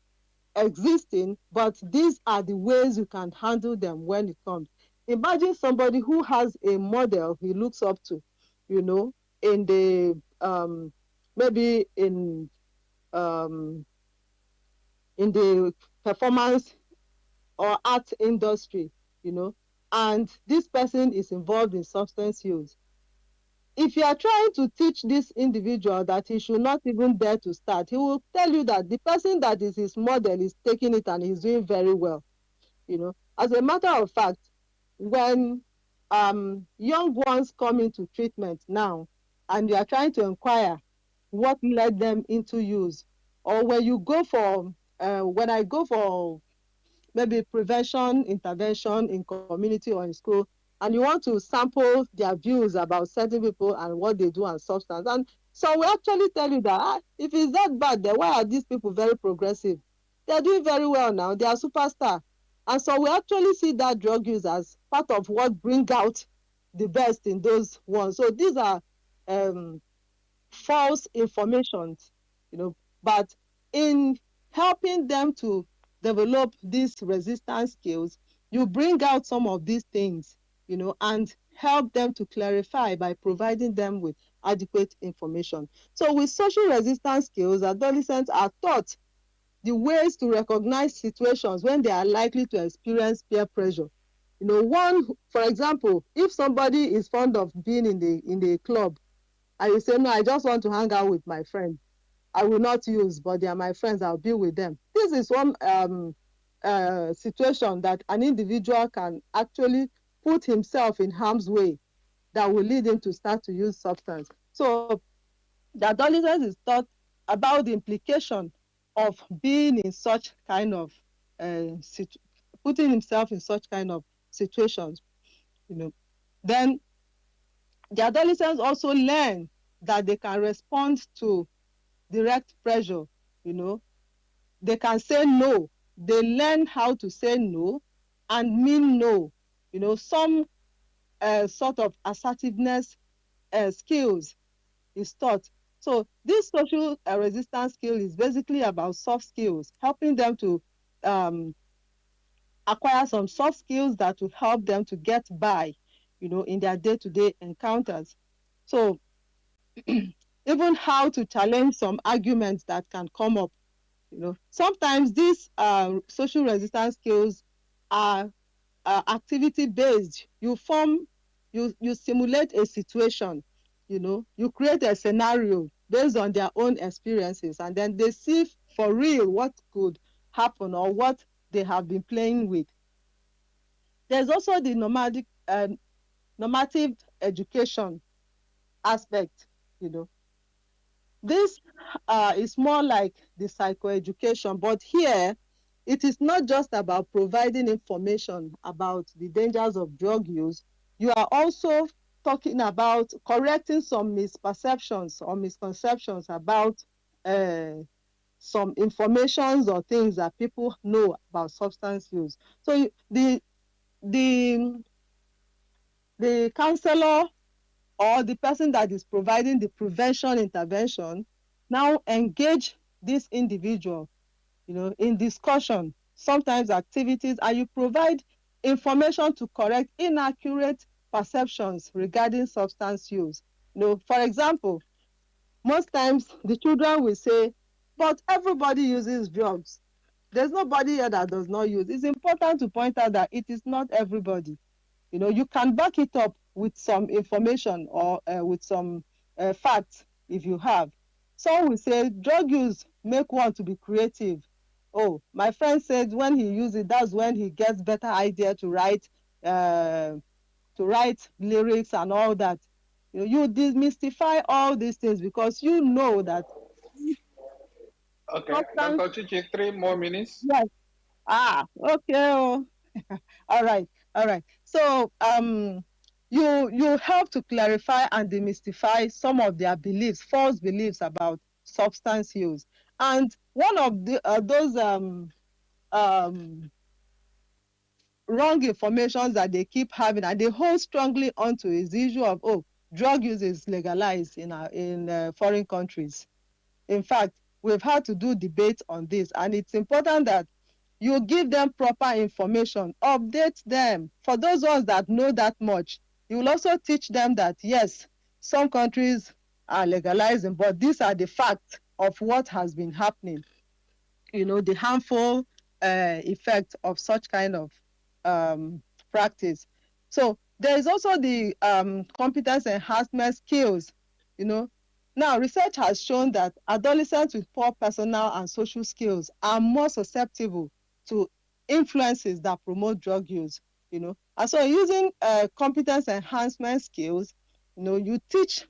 existing, but these are the ways you can handle them when it comes. Imagine somebody who has a model he looks up to, in the maybe um, in the performance or art industry, and this person is involved in substance use. If you are trying to teach this individual that he should not even dare to start, he will tell you that the person that is his model is taking it and he's doing very well. As a matter of fact, when young ones come into treatment now and you are trying to inquire what led them into use, or when I go for maybe prevention intervention in community or in school, and you want to sample their views about certain people and what they do and substance. And so we actually tell you that if it's that bad, then why are these people very progressive? They're doing very well now. They are superstar. And so we actually see that drug use as part of what bring out the best in those ones. So these are um, false informations, but in helping them to develop these resistance skills, you bring out some of these things, and help them to clarify by providing them with adequate information. So with social resistance skills, adolescents are taught the ways to recognize situations when they are likely to experience peer pressure. For example, if somebody is fond of being in the club, and you say, no, I just want to hang out with my friends. I will not use, but they are my friends. I'll be with them. This is one situation that an individual can actually put himself in harm's way that will lead him to start to use substance. So the adolescent is taught about the implication of being in such kind of putting himself in such kind of situations. Then the adolescents also learn that they can respond to direct pressure. They can say no. They learn how to say no and mean no. Some sort of assertiveness skills is taught. So this social resistance skill is basically about soft skills, helping them to acquire some soft skills that will help them to get by, in their day-to-day encounters. So even how to challenge some arguments that can come up. Sometimes these social resistance skills are activity based. You simulate a situation, you create a scenario based on their own experiences, and then they see for real what could happen or what they have been playing with. There's also the normative education aspect. This is more like the psychoeducation, but here it is not just about providing information about the dangers of drug use. You are also talking about correcting some misperceptions or misconceptions about some informations or things that people know about substance use. So the counselor or the person that is providing the prevention intervention now engage this individual, in discussion, sometimes activities, and you provide information to correct inaccurate perceptions regarding substance use. For example, most times the children will say, but everybody uses drugs. There's nobody here that does not use. It's important to point out that it is not everybody. You can back it up with some information or with some facts if you have. Some will say drug use make one to be creative. Oh, my friend said when he uses it, that's when he gets better idea to write lyrics and all that. You demystify all these things because you know that. Okay, Dr. Chichi, 3 more minutes. Yes. Okay. Oh. All right. So you help to clarify and demystify some of their beliefs, false beliefs about substance use. And one of those wrong information that they keep having and they hold strongly onto is the issue of, oh, drug use is legalized in foreign countries. In fact, we've had to do debate on this, and it's important that you give them proper information, update them. For those ones that know that much, you will also teach them that, yes, some countries are legalizing, but these are the facts of what has been happening, the harmful effect of such kind of practice. So there is also the competence enhancement skills. Now, research has shown that adolescents with poor personal and social skills are more susceptible to influences that promote drug use. And so using competence enhancement skills, you teach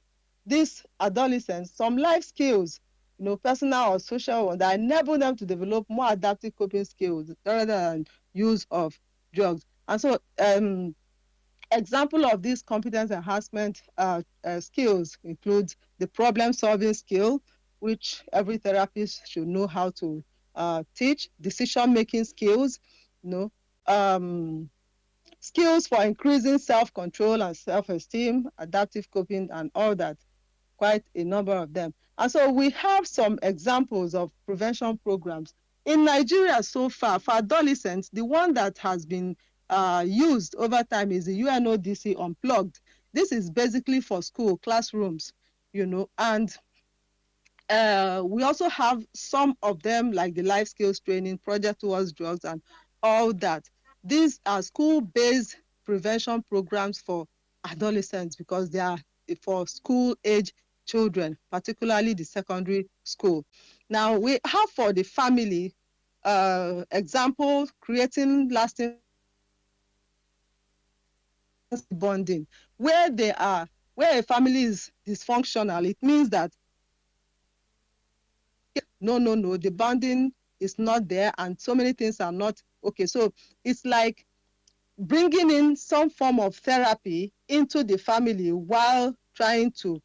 these adolescents some life skills, personal or social ones that enable them to develop more adaptive coping skills rather than use of drugs. And so example of these competence enhancement skills includes the problem-solving skill, which every therapist should know how to teach, decision-making skills, skills for increasing self-control and self-esteem, adaptive coping, and all that, quite a number of them. And so we have some examples of prevention programs. In Nigeria so far, for adolescents, the one that has been used over time is the UNODC Unplugged. This is basically for school classrooms, and we also have some of them like the life skills training, Project Towards Drugs, and all that. These are school-based prevention programs for adolescents because they are for school-age children, particularly the secondary school. Now, we have for the family example, creating lasting bonding. Where a family is dysfunctional, it means that no, the bonding is not there and so many things are not okay. So it's like bringing in some form of therapy into the family while trying to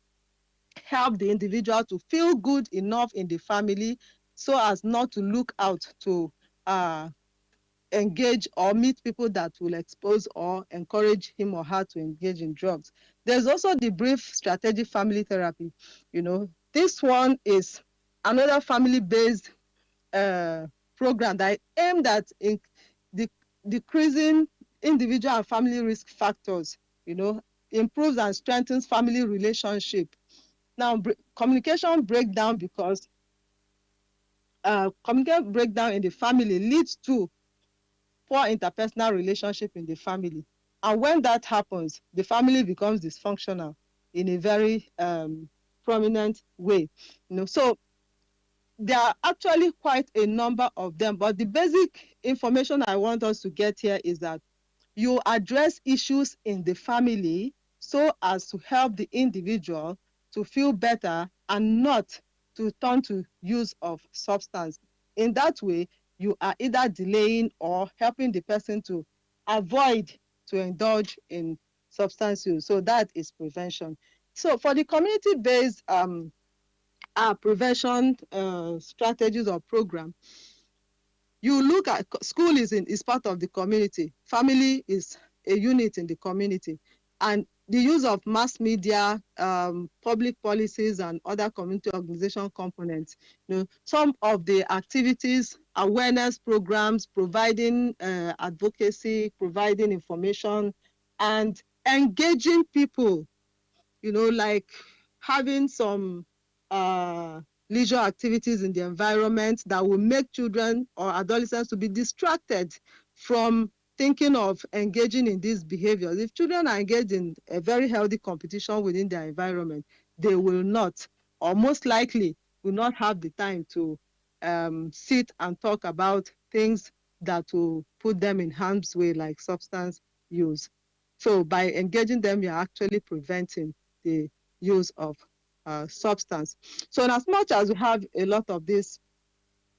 help the individual to feel good enough in the family so as not to look out to engage or meet people that will expose or encourage him or her to engage in drugs. There's also the brief strategic family therapy. This one is another family-based program that aimed at decreasing individual and family risk factors, improves and strengthens family relationship. Now, communication breakdown, because communication breakdown in the family leads to poor interpersonal relationship in the family. And when that happens, the family becomes dysfunctional in a very prominent way. So there are actually quite a number of them, but the basic information I want us to get here is that you address issues in the family so as to help the individual to feel better and not to turn to use of substance. In that way, you are either delaying or helping the person to avoid to indulge in substance use. So that is prevention. So for the community-based prevention strategies or program, you look at school is part of the community. Family is a unit in the community. And the use of mass media, public policies, and other community organization components. Some of the activities, awareness programs, providing advocacy, providing information, and engaging people, like having some leisure activities in the environment that will make children or adolescents to be distracted from thinking of engaging in these behaviors. If children are engaged in a very healthy competition within their environment, they will not, or most likely will not have the time to sit and talk about things that will put them in harm's way, like substance use. So by engaging them, you're actually preventing the use of substance. So in as much as we have a lot of this,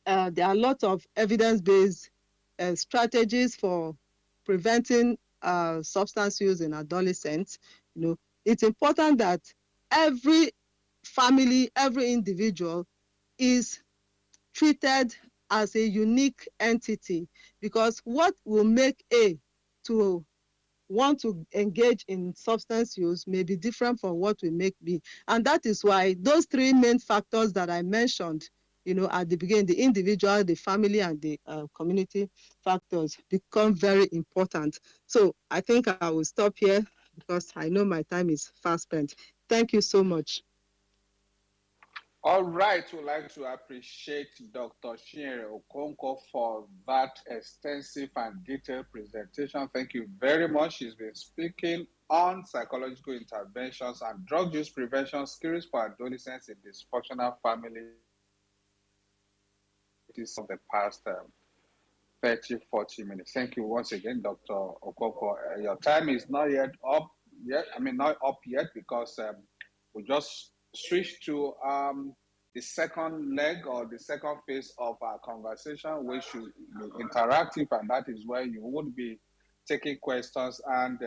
there are a lot of evidence-based strategies for preventing substance use in adolescents, it's important that every family, every individual is treated as a unique entity, because what will make A to want to engage in substance use may be different from what will make B. And that is why those three main factors that I mentioned, at the beginning, the individual, the family, and the community factors become very important. So I think I will stop here because I know my time is fast spent. Thank you so much. All right, we'd like to appreciate Dr. Chinyere Okonkwo for that extensive and detailed presentation. Thank you very much. She's been speaking on psychological interventions and drug use prevention skills for adolescents in dysfunctional families of the past 30, 40 minutes. Thank you once again, Dr. Okonkwo. Your time is not yet up yet. Not up yet because we just switched to the second leg or the second phase of our conversation, which should be interactive, and that is where you would be taking questions and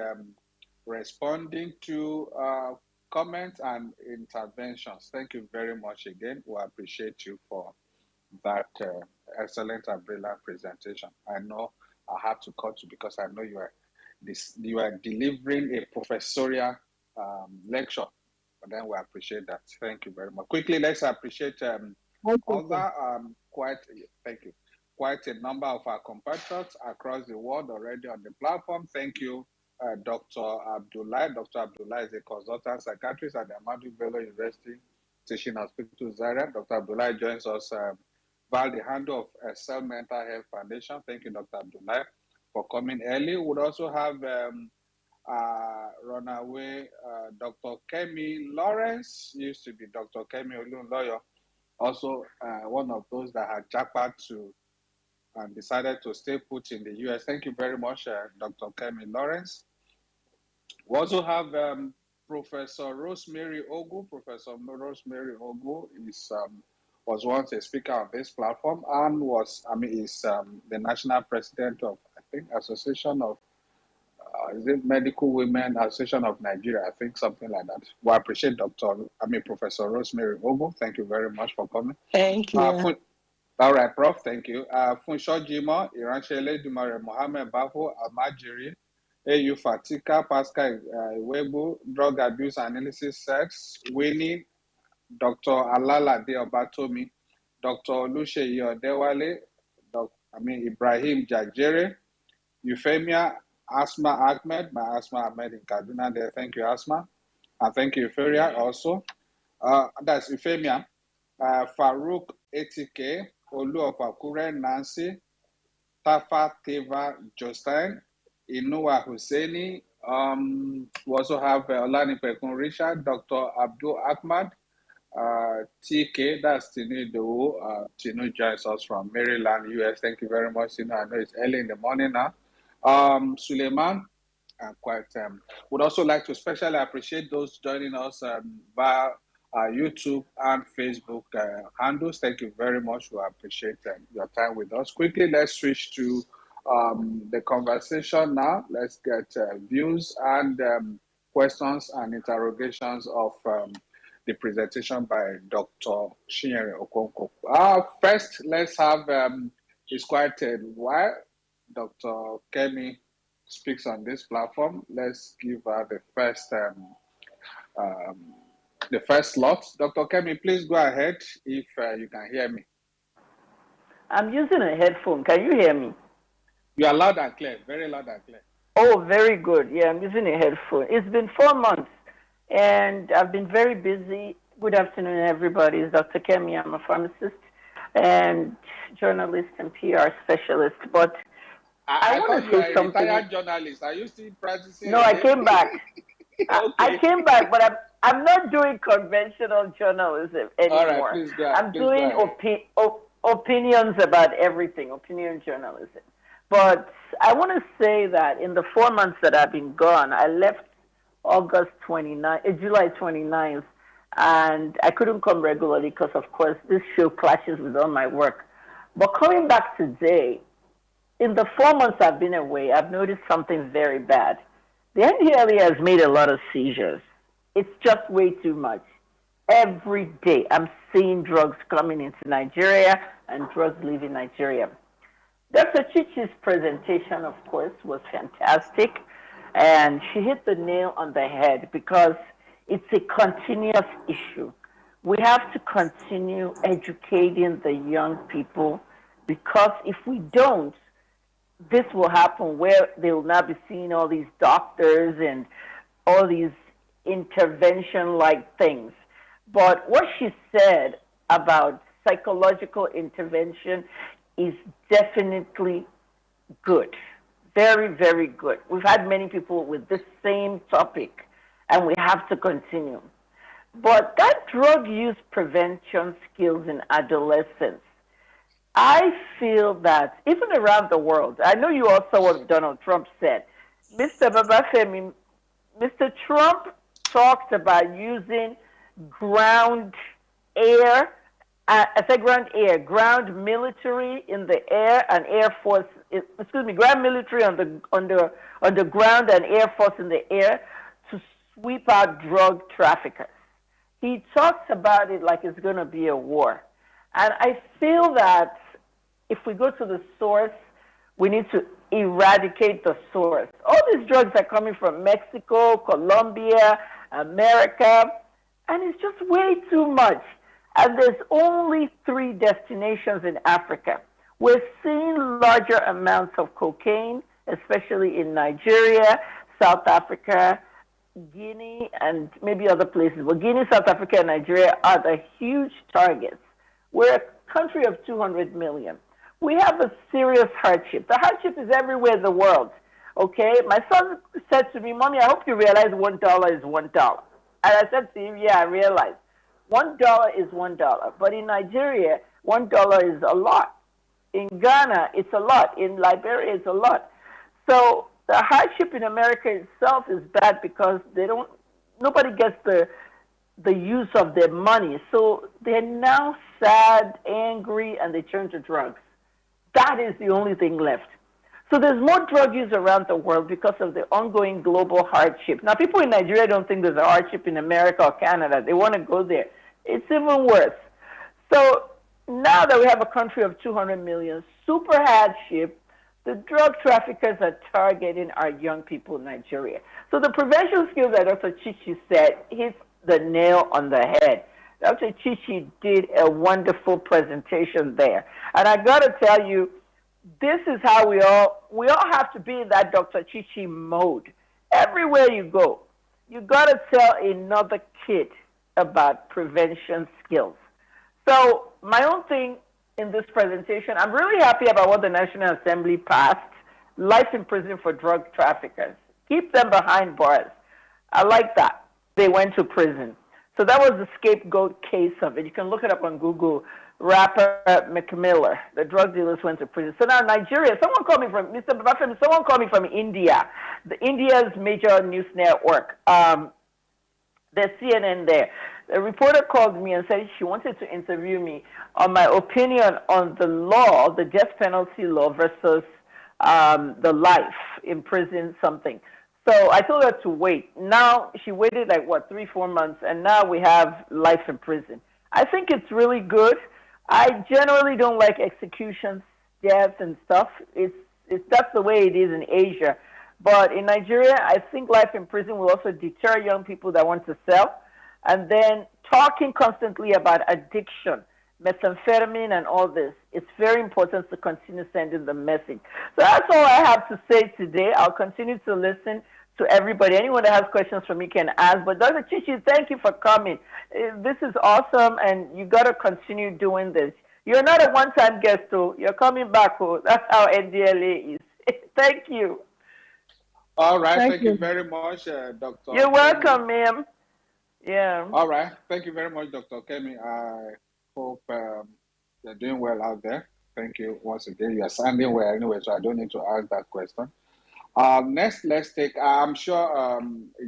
responding to comments and interventions. Thank you very much again. We appreciate you for that excellent and brilliant presentation. I know I have to cut you because I know you are delivering a professorial lecture, but then we appreciate that. Thank you very much. Quickly, let's appreciate other quite a number of our compatriots across the world already on the platform. Thank you, Dr. Abdullah. Dr. Abdullah is a consultant psychiatrist at the Ahmadu Bello University Teaching Hospital Zaria. Dr. Abdullah joins us via the handle of Excel Mental Health Foundation. Thank you, Dr. Abdullah, for coming early. We would also have runaway Dr. Kemi Lawrence, used to be Dr. Kemi Olunloyo, also one of those that had jackpot to and decided to stay put in the US. Thank you very much, Dr. Kemi Lawrence. We also have Professor Rosemary Ogu. Professor Rosemary Ogu was once a speaker on this platform and is the national president of, I think, Association of Medical Women Association of Nigeria, I think, something like that. We appreciate Professor Rosemary Ogu. Thank you very much for coming. Thank you. All right, Prof. Thank you. Funsho Jimo, Iranshele Dumare, Mohammed Bafo, Almajiri, AU Fatika, Pascal Iwebu, Drug Abuse Analysis Sex, Winnie, Dr. Alala Deobatomi, Dr. Oluseyi Odewale, Ibrahim Jajere, Euphemia Asma Ahmed, my Asma Ahmed in Kaduna there. Thank you, Asma. And thank you, Euphoria, also. That's Euphemia. Farouk Etike, Olu of Akure, Nancy, Tafa Teva Jostein, Inua Husseini. We also have Olani Pekun Richard, Dr. Abdul Ahmad, TK, that's Tinu Dowu. Tinu joins us from Maryland, US. Thank you very much, Tinu. I know it's early in the morning now. Suleiman, would also like to especially appreciate those joining us via YouTube and Facebook handles. Thank you very much. We appreciate your time with us. Quickly, let's switch to the conversation now. Let's get views and questions and interrogations of the presentation by Dr. Chinyere Okonkwo. First, let's have, it's quite a while Dr. Kemi speaks on this platform. Let's give her the first slot. Dr. Kemi, please go ahead if you can hear me. I'm using a headphone. Can you hear me? You are loud and clear, very loud and clear. Oh, very good. Yeah, I'm using a headphone. It's been 4 months, and I've been very busy. Good afternoon, everybody. It's Dr. Kemi. I'm a pharmacist and journalist and PR specialist. But I want to say something. You are a retired journalist. Are you still practicing? No, I came back. Okay. I came back, but I'm not doing conventional journalism anymore. All right, please go ahead. I'm doing opinions about everything, opinion journalism. But I want to say that in the 4 months that I've been gone, I left July 29th, and I couldn't come regularly because, of course, this show clashes with all my work. But coming back today, in the 4 months I've been away, I've noticed something very bad. The NDLEA has made a lot of seizures. It's just way too much. Every day I'm seeing drugs coming into Nigeria and drugs leaving Nigeria. Dr. Chichi's presentation, of course, was fantastic, and she hit the nail on the head because it's a continuous issue. We have to continue educating the young people because if we don't, this will happen where they will not be seeing all these doctors and all these intervention like things. But what she said about psychological intervention is definitely good. Very, very good. We've had many people with this same topic, and we have to continue. But that drug use prevention skills in adolescents, I feel that even around the world, I know you all saw what Donald Trump said. Mr. Babafemi, Mr. Trump talked about using ground air, I said ground air, ground military in the air and air force, ground military on the ground and air force in the air to sweep out drug traffickers. He talks about it like it's going to be a war. And I feel that if we go to the source, we need to eradicate the source. All these drugs are coming from Mexico, Colombia, America, and it's just way too much. And there's only 3 destinations in Africa. We're seeing larger amounts of cocaine, especially in Nigeria, South Africa, Guinea, and maybe other places. But Guinea, South Africa, and Nigeria are the huge targets. We're a country of 200 million. We have a serious hardship. The hardship is everywhere in the world. Okay? My son said to me, Mommy, I hope you realize $1 is $1. And I said to him, yeah, I realize. $1 is $1. But in Nigeria, $1 is a lot. In Ghana, it's a lot. In Liberia, it's a lot. So the hardship in America itself is bad because nobody gets the use of their money. So they're now sad, angry, and they turn to drugs. That is the only thing left. So there's more drug use around the world because of the ongoing global hardship. Now, people in Nigeria don't think there's a hardship in America or Canada. They want to go there. It's even worse. So now that we have a country of 200 million, super hardship, the drug traffickers are targeting our young people in Nigeria. So the prevention skills that Dr. Chichi said hits the nail on the head. Dr. Chichi did a wonderful presentation there. And I got to tell you, this is how we all have to be in that Dr. Chichi mode. Everywhere you go, you got to tell another kid about prevention skills. So my own thing in this presentation, I'm really happy about what the National Assembly passed, life in prison for drug traffickers. Keep them behind bars. I like that. They went to prison. So that was the scapegoat case of it. You can look it up on Google. Rapper McMiller, the drug dealers went to prison. So now Nigeria, someone called me from, Mr. Babafemi, someone called me from India, India's major news network. There's CNN there. The reporter called me and said she wanted to interview me on my opinion on the law, the death penalty law versus the life in prison something. So I told her to wait. Now she waited like, 3-4 months, and now we have life in prison. I think it's really good. I generally don't like executions, deaths, and stuff. That's the way it is in Asia. But in Nigeria, I think life in prison will also deter young people that want to sell. And then talking constantly about addiction, methamphetamine, and all this, it's very important to continue sending the message. So that's all I have to say today. I'll continue to listen to everybody. Anyone that has questions for me can ask. But Dr. Chichi, thank you for coming. This is awesome, and you got to continue doing this. You're not a one-time guest, though. You're coming back. Oh. That's how NDLA is. Thank you. All right. Thank you very much, Dr. You're welcome, ma'am. Yeah. All right. Thank you very much, Dr. Kemi. I hope you're doing well out there. Thank you once again. You are sounding well anyway, so I don't need to ask that question. Next, let's take, I'm sure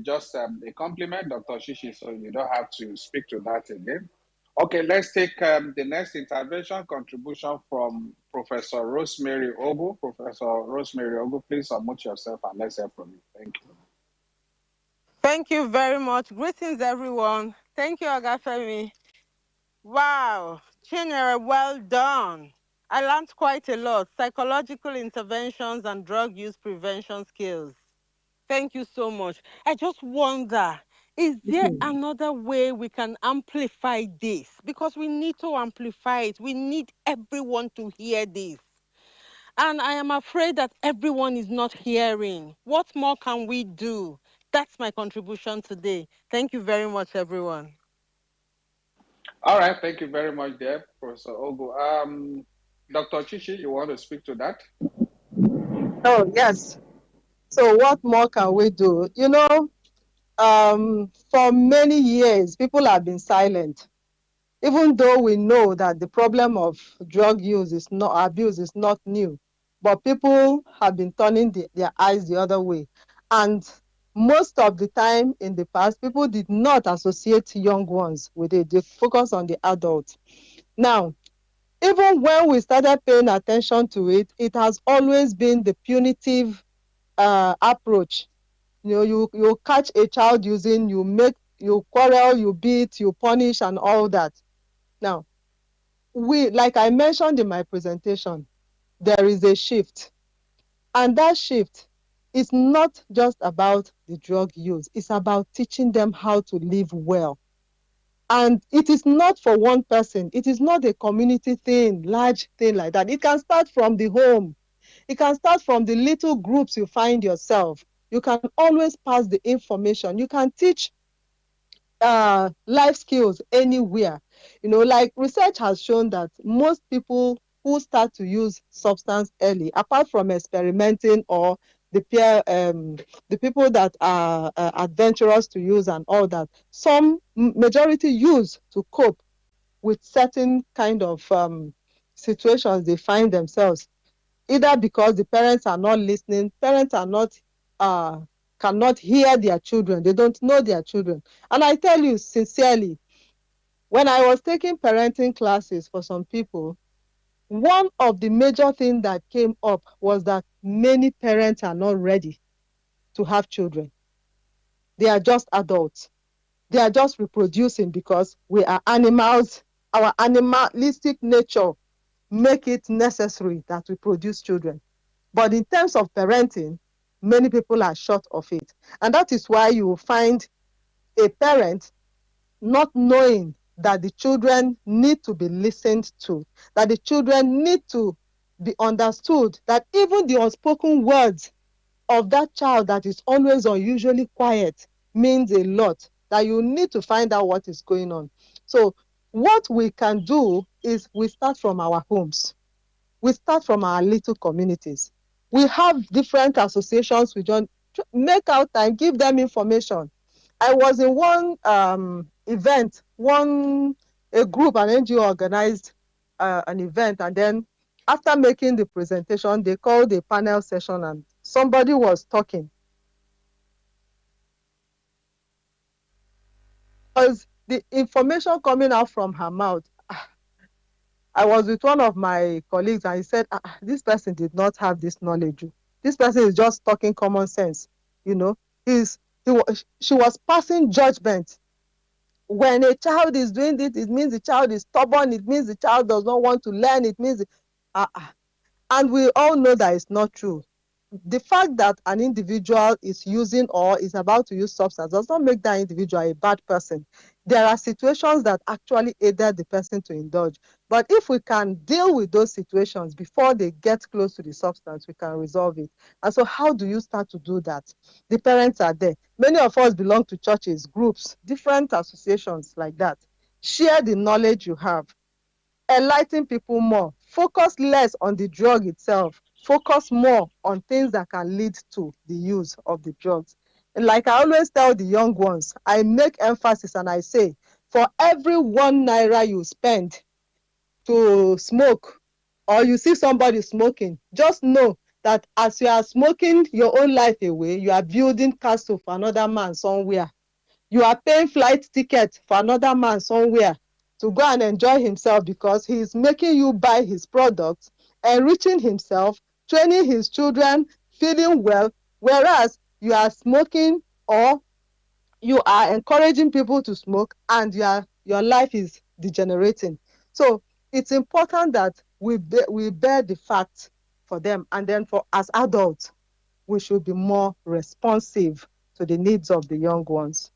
just a compliment, Dr. Shishi, so you don't have to speak to that again. Okay, let's take the next intervention contribution from Professor Rosemary Ogu. Professor Rosemary Ogu, please unmute yourself and let's hear from you. Thank you. Thank you very much. Greetings, everyone. Thank you, Agafemi. Wow, Chinyere, well done. I learned quite a lot. Psychological interventions and drug use prevention skills. Thank you so much. I just wonder, is there another way we can amplify this? Because we need to amplify it. We need everyone to hear this. And I am afraid that everyone is not hearing. What more can we do? That's my contribution today. Thank you very much, everyone. All right, thank you very much there, Professor Ogu. Dr. Chichi, you want to speak to that? Oh, yes. So what more can we do? For many years, people have been silent. Even though we know that the problem of drug use is not abuse is not new, but people have been turning their eyes the other way. And most of the time in the past, people did not associate young ones with it. They focus on the adults. Now, even when we started paying attention to it, it has always been the punitive approach. You catch a child using, you quarrel, you beat, you punish, and all that. Now, like I mentioned in my presentation, there is a shift. And that shift is not just about the drug use, it's about teaching them how to live well. And it is not for one person, it is not a community thing, large thing like that. It can start from the home, it can start from the little groups you find yourself. You can always pass the information, you can teach life skills anywhere. Like research has shown that most people who start to use substance early, apart from experimenting or the people that are adventurous to use and all that, some majority use to cope with certain kind of situations they find themselves, either because the parents are not listening, parents are not cannot hear their children, they don't know their children. And I tell you sincerely, when I was taking parenting classes for some people, one of the major things that came up was that many parents are not ready to have children. They are just adults. They are just reproducing because we are animals. Our animalistic nature make it necessary that we produce children. But in terms of parenting, many people are short of it. And that is why you will find a parent not knowing that the children need to be listened to, that the children need to be understood, that even the unspoken words of that child that is always unusually quiet means a lot, that you need to find out what is going on. So what we can do is we start from our homes. We start from our little communities. We have different associations. We don't make out time, give them information. I was in one event, a group, an NGO organized an event, and then after making the presentation, they called a panel session and somebody was talking. Because the information coming out from her mouth, I was with one of my colleagues and he said, this person did not have this knowledge. This person is just talking common sense. She was passing judgment. When a child is doing this, it means the child is stubborn. It means the child does not want to learn. It means, and we all know that it's not true. The fact that an individual is using or is about to use substance does not make that individual a bad person. There are situations that actually aided the person to indulge. But if we can deal with those situations before they get close to the substance, we can resolve it. And so how do you start to do that? The parents are there. Many of us belong to churches, groups, different associations like that. Share the knowledge you have. Enlighten people more. Focus less on the drug itself. Focus more on things that can lead to the use of the drugs. And like I always tell the young ones, I make emphasis and I say, for every 1 naira you spend to smoke, or you see somebody smoking, just know that as you are smoking your own life away, you are building castle for another man somewhere. You are paying flight ticket for another man somewhere. to go and enjoy himself because he's making you buy his products, enriching himself, training his children, feeling well, whereas you are smoking or you are encouraging people to smoke and your life is degenerating. So it's important that we bear the facts for them, and then for as adults, we should be more responsive to the needs of the young ones.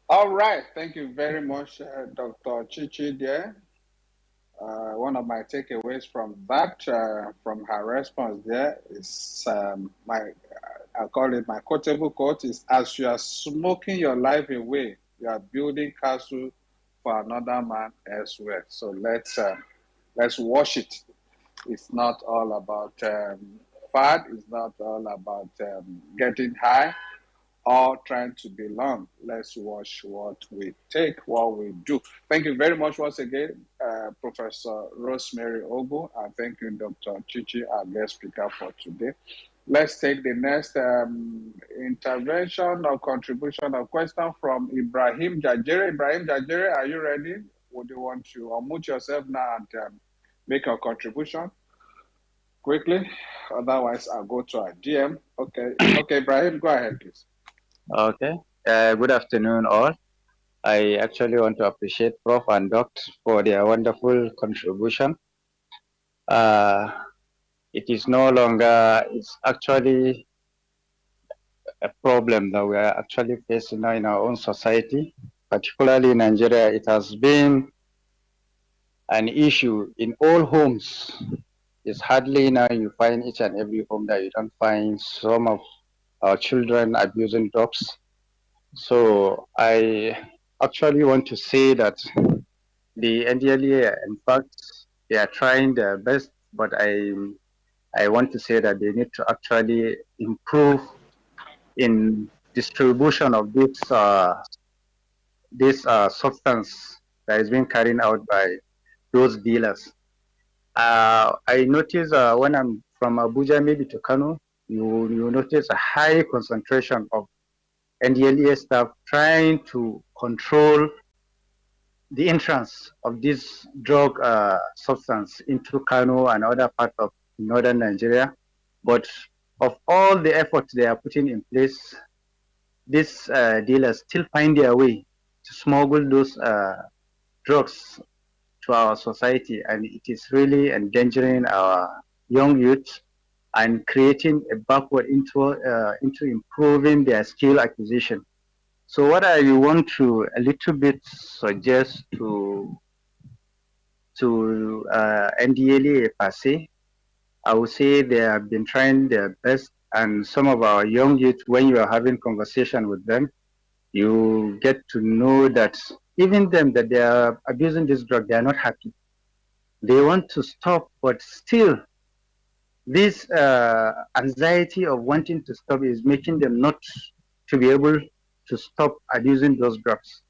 All right. Thank you very much, Dr. Chichi there. One of my takeaways from that, from her response there, is I call it my quotable quote is, as you are smoking your life away, you are building castle for another man elsewhere. So let's wash it. It's not all about fad. It's not all about getting high or trying to belong. Let's watch what we take, what we do. Thank you very much once again, Professor Rosemary Ogo, and thank you, Dr. Chichi, our guest speaker for today. Let's take the next intervention or contribution or question from Ibrahim Jajere. Ibrahim Jajere, are you ready? Would you want to unmute yourself now and make a contribution quickly? Otherwise, I'll go to our DM. Okay, Ibrahim, go ahead, please. Okay. Good afternoon, all. I actually want to appreciate Prof and Doc for their wonderful contribution. It is no longer, it's actually a problem that we are actually facing now in our own society, particularly in Nigeria. It has been an issue in all homes. It's hardly now you find each and every home that you don't find some of our children abusing drugs. So I actually want to say that the NDLEA, in fact, they are trying their best, but I want to say that they need to actually improve in distribution of this substance that is being carried out by those dealers. I notice when I'm from Abuja, maybe to Kano, you notice a high concentration of NDLEA staff trying to control the entrance of this drug substance into Kano and other parts of northern Nigeria. But of all the efforts they are putting in place, these dealers still find their way to smuggle those drugs to our society, and it is really endangering our young youth and creating a backward into improving their skill acquisition. So what I want to a little bit suggest to NDLEA per se, I would say they have been trying their best, and some of our young youth, when you are having conversation with them, you get to know that even them that they are abusing this drug, they are not happy. They want to stop, but still this anxiety of wanting to stop is making them not to be able to stop abusing those drugs.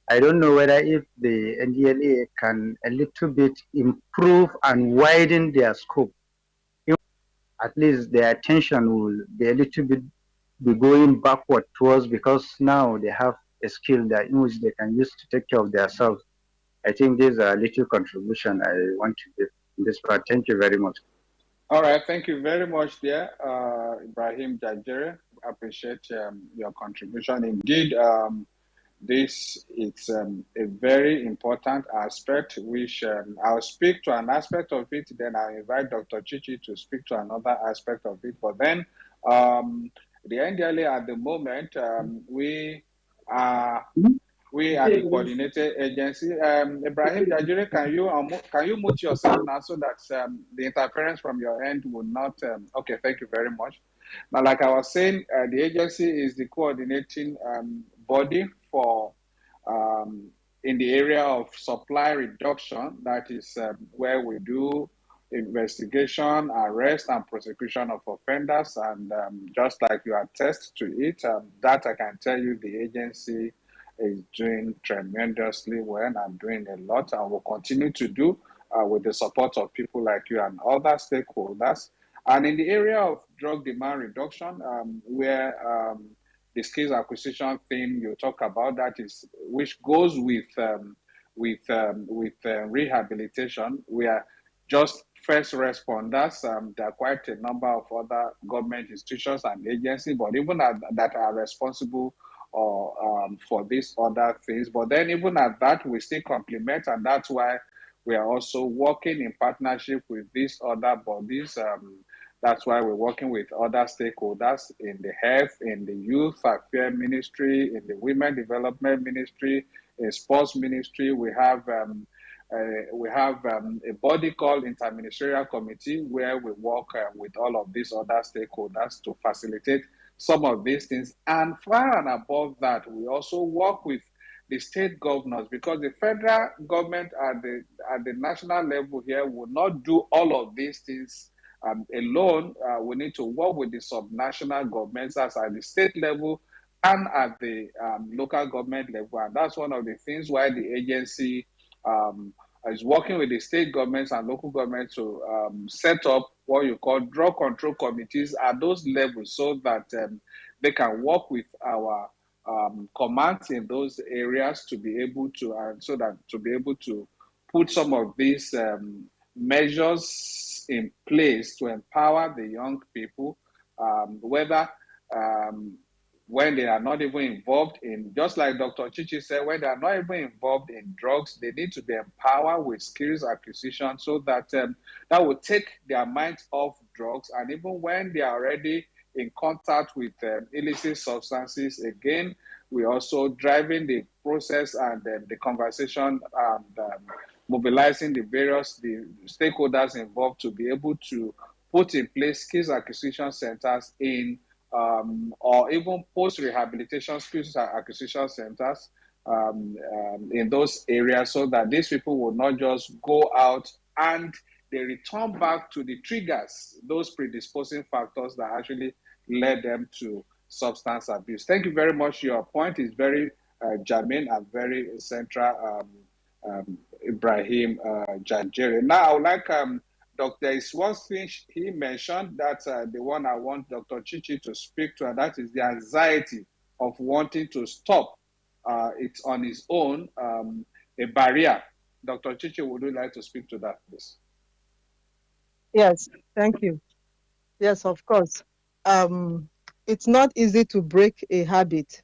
I don't know whether if the NDLEA can a little bit improve and widen their scope, at least their attention will be a little bit be going backward towards, because now they have a skill that in which they can use to take care of themselves. I think this is a little contribution I want to give in this part. Thank you very much. All right, thank you very much, dear Ibrahim Jajere. Appreciate your contribution. Indeed, this is a very important aspect, which I'll speak to an aspect of it, then I'll invite Dr. Chichi to speak to another aspect of it. But then the NDLA at the moment, we are the coordinated agency. Ibrahim Jajere, can you mute yourself now so that the interference from your end will not? Okay, thank you very much. Now, like I was saying, the agency is the coordinating body for in the area of supply reduction. That is where we do investigation, arrest, and prosecution of offenders. And just like you attest to it, that I can tell you the agency is doing tremendously well and doing a lot, and will continue to do with the support of people like you and other stakeholders. And in the area of drug demand reduction, where the skills acquisition thing you talk about, that is, which goes with rehabilitation. We are just first responders. There are quite a number of other government institutions and agencies, but even that are responsible or for these other things. But then even at that, we still complement, and that's why we are also working in partnership with these other bodies. That's why we're working with other stakeholders in the health, in the youth affairs ministry, in the women development ministry, in sports ministry. We have a body called Interministerial Committee where we work with all of these other stakeholders to facilitate some of these things. And far and above that, we also work with the state governors, because the federal government at the national level here will not do all of these things alone. We need to work with the subnational governments as at the state level and at the local government level. And that's one of the things why the agency um, is working with the state governments and local governments to set up what you call drug control committees at those levels, so that they can work with our commands in those areas to be able to, so that to be able to put some of these measures in place to empower the young people, whether um, when they are not even involved in, just like Dr. Chichi said, when they are not even involved in drugs, they need to be empowered with skills acquisition, so that that will take their minds off drugs. And even when they are already in contact with illicit substances, again, we also driving the process and the conversation and mobilizing the stakeholders involved to be able to put in place skills acquisition centers in or even post-rehabilitation skills acquisition centers in those areas, so that these people will not just go out and they return back to the triggers, those predisposing factors that actually led them to substance abuse. Thank you very much. Your point is very germane and very central, Ibrahim Janjere. Now, I would like Dr. Is one thing he mentioned, that's the one I want Dr. Chichi to speak to, and that is the anxiety of wanting to stop it on his own, a barrier. Dr. Chichi, would you like to speak to that, please? Yes, thank you. Yes, of course. It's not easy to break a habit,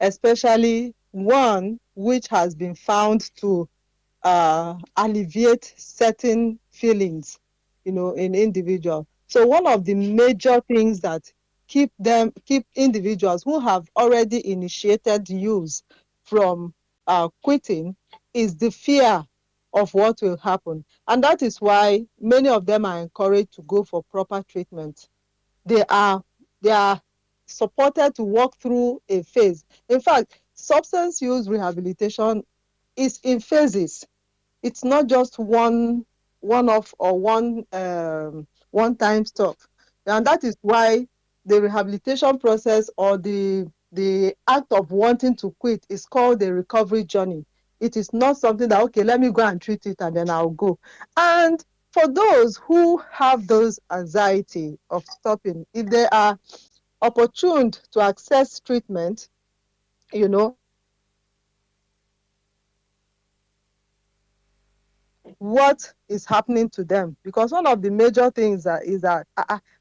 especially one which has been found to alleviate certain feelings, in individual. So one of the major things that keep individuals who have already initiated use from quitting is the fear of what will happen. And that is why many of them are encouraged to go for proper treatment. They are supported to walk through a phase. In fact, substance use rehabilitation is in phases. It's not just one-off or one-time stuff. And that is why the rehabilitation process, or the act of wanting to quit, is called the recovery journey. It is not something that, okay, let me go and treat it and then I'll go. And for those who have those anxiety of stopping, if they are opportuned to access treatment, what is happening to them. Because one of the major things is that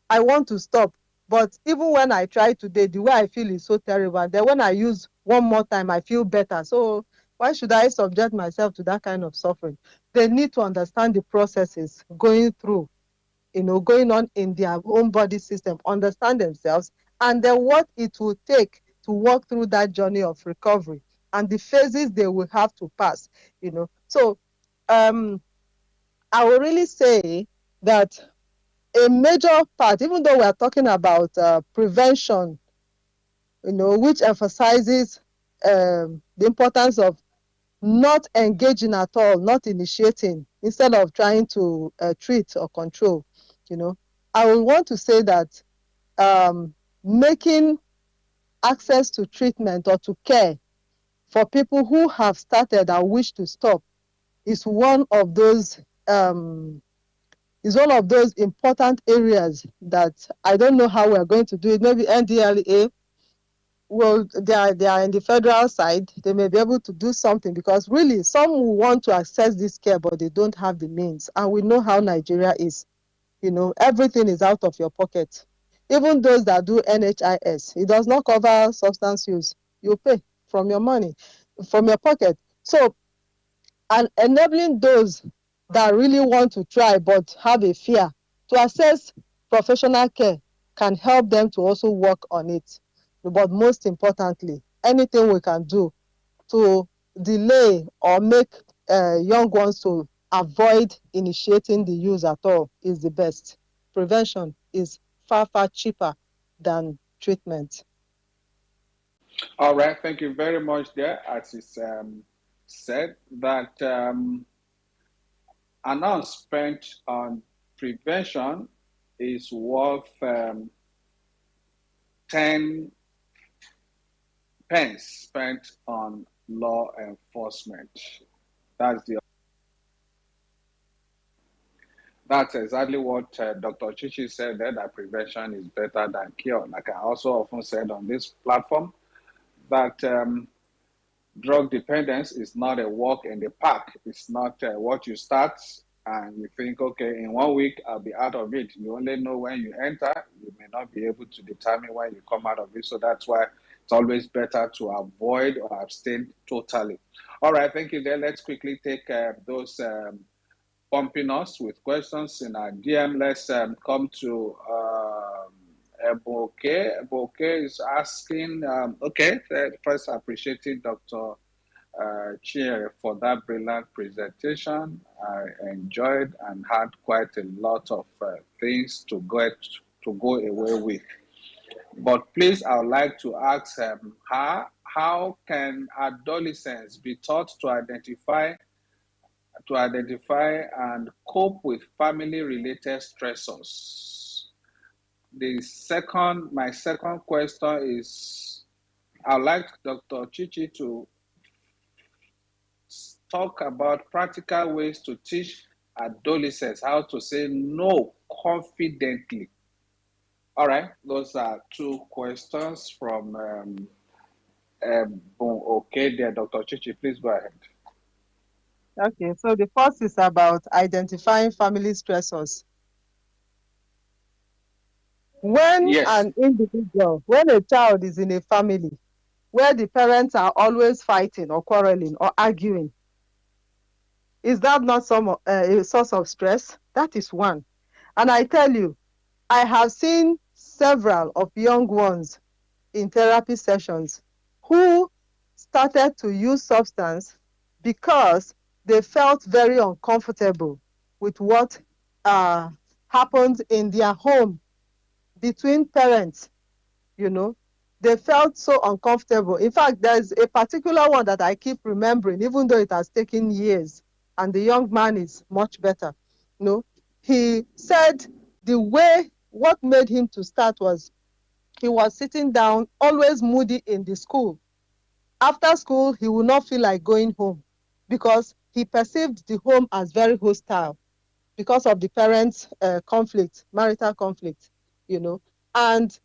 I want to stop, but even when I try today, the way I feel is so terrible. And then when I use one more time, I feel better. So why should I subject myself to that kind of suffering? They need to understand the processes going through, going on in their own body system, understand themselves, and then what it will take to walk through that journey of recovery and the phases they will have to pass. So I will really say that a major part, even though we are talking about prevention, which emphasizes the importance of not engaging at all, not initiating, instead of trying to treat or control, I would want to say that making access to treatment or to care for people who have started and wish to stop is one of those important areas that I don't know how we're going to do it. Maybe NDLA well, they are in the federal side, they may be able to do something, because really some will want to access this care, but they don't have the means. And we know how Nigeria is. Everything is out of your pocket. Even those that do NHIS, it does not cover substance use. You pay from your money, from your pocket. So, and enabling those that really want to try but have a fear to access professional care can help them to also work on it. But most importantly, anything we can do to delay or make young ones to avoid initiating the use at all is the best. Prevention is far, far cheaper than treatment. All right, thank you very much there. As it's said that an ounce spent on prevention is worth 10 pence spent on law enforcement. That's the That's exactly what Dr. Chichi said there, that prevention is better than cure. Like I also often said on this platform, that drug dependence is not a walk in the park. It's not what you start and you think, okay, in 1 week I'll be out of it. You only know when you enter. You may not be able to determine when you come out of it. So that's why it's always better to avoid or abstain totally. All right, thank you there. Let's quickly take those pumping us with questions in our DM. Let's come to Eboke. Eboke is asking, okay, first appreciating Dr. Chair for that brilliant presentation. I enjoyed and had quite a lot of things to go away with. But please, I would like to ask how can adolescents be taught to identify and cope with family-related stressors? My second question is, I'd like Dr. Chichi to talk about practical ways to teach adolescents how to say no confidently. All right, those are two questions from okay there, Dr. Chichi. Please go ahead. Okay, so the first is about identifying family stressors. When Yes. when a child is in a family where the parents are always fighting or quarreling or arguing, is that not a source of stress? That is one. And I tell you, I have seen several of young ones in therapy sessions who started to use substance because they felt very uncomfortable with what happened in their home between parents. They felt so uncomfortable. In fact, there's a particular one that I keep remembering, even though it has taken years, and the young man is much better. He said what made him to start was he was sitting down, always moody in the school. After school, he would not feel like going home because he perceived the home as very hostile because of the parents' marital conflict, And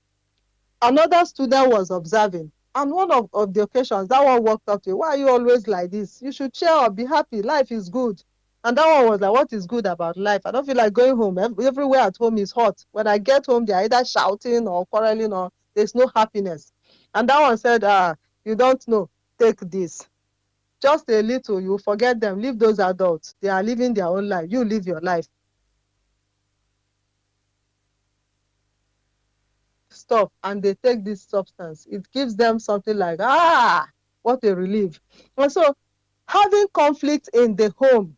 another student was observing. And one of the occasions, that one walked up to you, why are you always like this? You should cheer up, be happy, life is good. And that one was like, what is good about life? I don't feel like going home. Everywhere at home is hot. When I get home, they're either shouting or quarreling or there's no happiness. And that one said, you don't know, take this. Just a little, you forget them, leave those adults. They are living their own life. You live your life. Stop, and they take this substance. It gives them something like, what a relief. And so having conflict in the home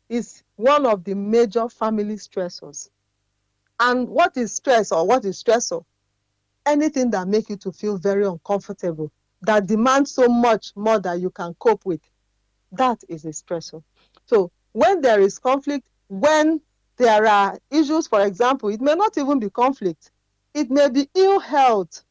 is one of the major family stressors. And what is stress or what is stressor? Anything that makes you to feel very uncomfortable, that demands so much more than you can cope with, that is a stressor. So when there is conflict, when there are issues, for example, it may not even be conflict. It may be ill health.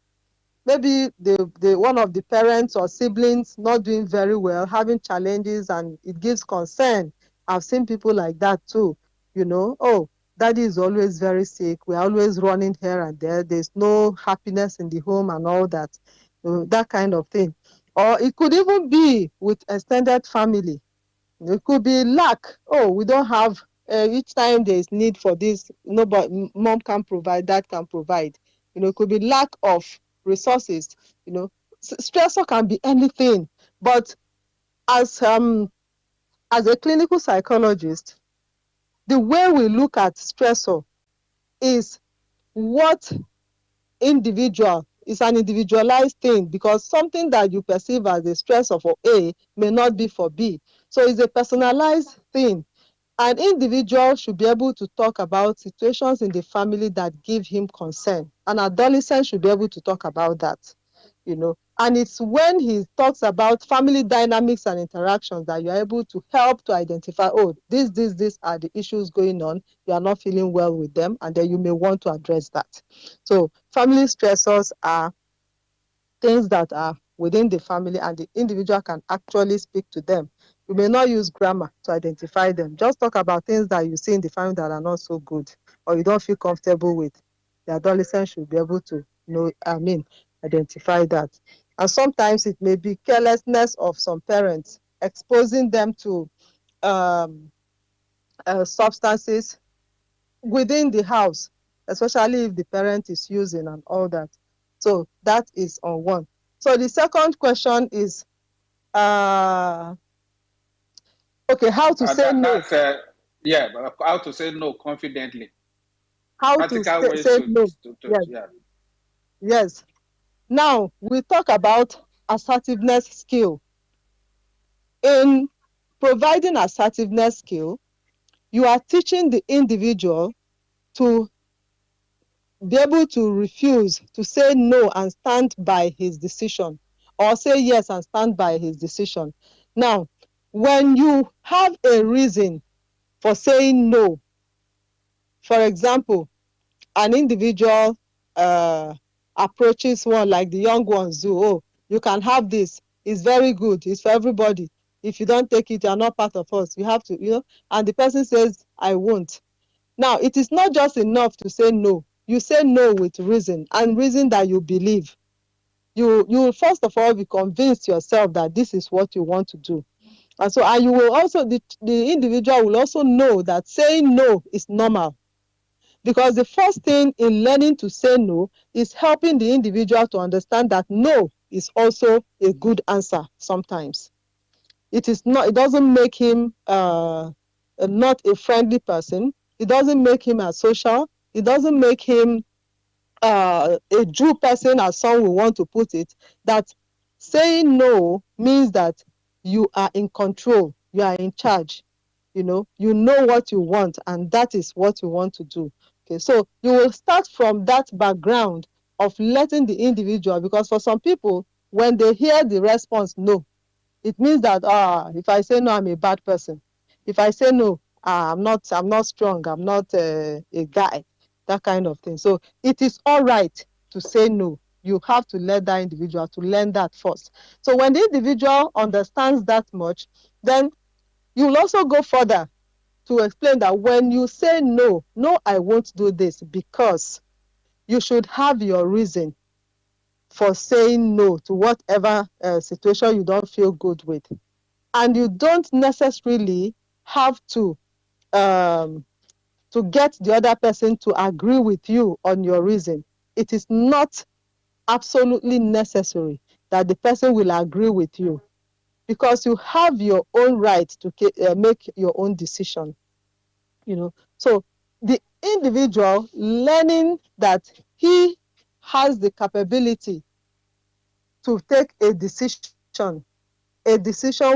Maybe one of the parents or siblings not doing very well, having challenges, and it gives concern. I've seen people like that too. Oh, daddy is always very sick. We're always running here and there. There's no happiness in the home and all that. that kind of thing. Or it could even be with extended family. It could be lack. Oh, we don't have, each time there is need for this, nobody, mom can provide, dad can provide. It could be lack of resources. Stressor can be anything. But as a clinical psychologist, the way we look at stressor is what individual is an individualized thing, because something that you perceive as a stressor for A may not be for B. So it's a personalized thing. An individual should be able to talk about situations in the family that give him concern. An adolescent should be able to talk about that. And it's when he talks about family dynamics and interactions that you're able to help to identify, oh, these are the issues going on. You are not feeling well with them, and then you may want to address that. So family stressors are things that are within the family, and the individual can actually speak to them. You may not use grammar to identify them. Just talk about things that you see in the family that are not so good, or you don't feel comfortable with. The adolescent should be able to identify that. And sometimes it may be carelessness of some parents, exposing them to substances within the house, especially if the parent is using and all that. So that is on one. So the second question is, okay, how to say no. How to say no confidently. How Practical to ways say to, no. Yes. yeah. Yes. Now we talk about assertiveness skill. In providing assertiveness skill, you are teaching the individual to be able to refuse, to say no and stand by his decision, or say yes and stand by his decision. Now, when you have a reason for saying no, for example, an individual approaches one like the young ones do, oh, you can have this, it's very good, it's for everybody. If you don't take it, you're not part of us. You have to, and the person says, I won't. Now, it is not just enough to say no. You say no with reason, and reason that you believe. You will first of all be convinced yourself that this is what you want to do. And you will also, the individual will also know that saying no is normal. Because the first thing in learning to say no is helping the individual to understand that no is also a good answer sometimes. It doesn't make him not a friendly person. It doesn't make him asocial. It doesn't make him a Jew person, as some will want to put it. That saying no means that you are in control, you are in charge. You know what you want, and that is what you want to do. Okay, so you will start from that background of letting the individual, because for some people, when they hear the response no, it means that if I say no, I'm a bad person. If I say no, I'm not strong, I'm not a guy, that kind of thing. So it is all right to say no. You have to let that individual to learn that first. So when the individual understands that much, then you will also go further to explain that when you say no, I won't do this, because you should have your reason for saying no to whatever situation you don't feel good with. And you don't necessarily have to get the other person to agree with you on your reason. It is not absolutely necessary that the person will agree with you, because you have your own right to make your own decision. So the individual learning that he has the capability to take a decision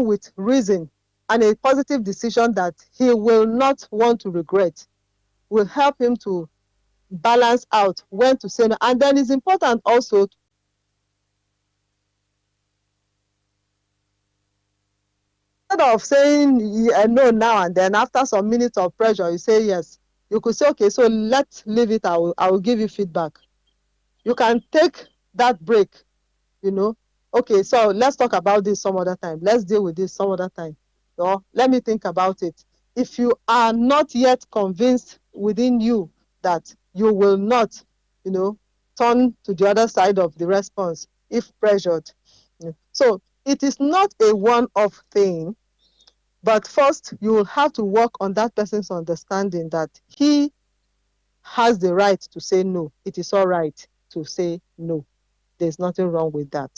with reason, and a positive decision that he will not want to regret, will help him to balance out when to say no. And then it's important also, instead of saying no now and then, after some minutes of pressure, you say yes. You could say, okay, so let's leave it. I will give you feedback. You can take that break, Okay, so let's talk about this some other time. Let's deal with this some other time. Or let me think about it. If you are not yet convinced within you that you will not, turn to the other side of the response, if pressured. So it is not a one-off thing, but first you will have to work on that person's understanding that he has the right to say no. It is all right to say no. There's nothing wrong with that.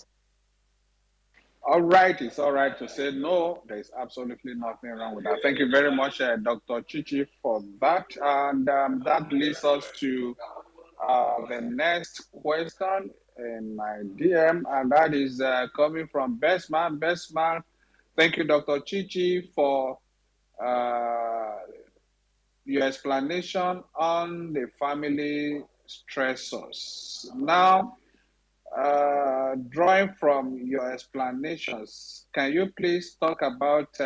All right, it's all right to say no. There's absolutely nothing wrong with that. Thank you very much, Dr. Chichi, for that. And that leads us to the next question in my DM, and that is coming from Best Man. Best Man, thank you, Dr. Chichi, for uh, your explanation on the family stressors. Now, drawing from your explanations, can you please talk about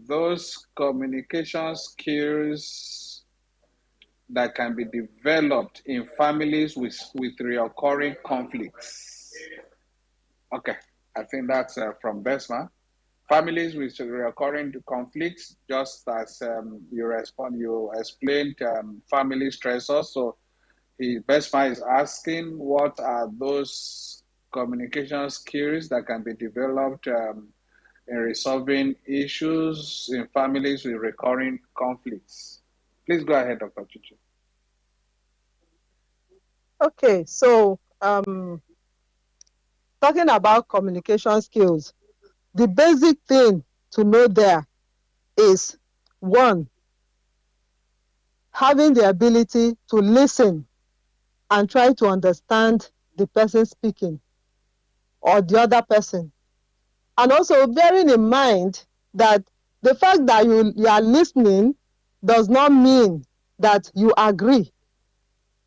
those communication skills that can be developed in families with recurring conflicts? Okay, I think that's from Besma. Families with recurring conflicts, just as you explained family stressors. So Besma is asking, what are those communication skills that can be developed in resolving issues in families with recurring conflicts? Please go ahead, Dr. Chichi. Okay, so talking about communication skills, the basic thing to know there is, one, having the ability to listen and try to understand the person speaking or the other person. And also bearing in mind that the fact that you are listening does not mean that you agree.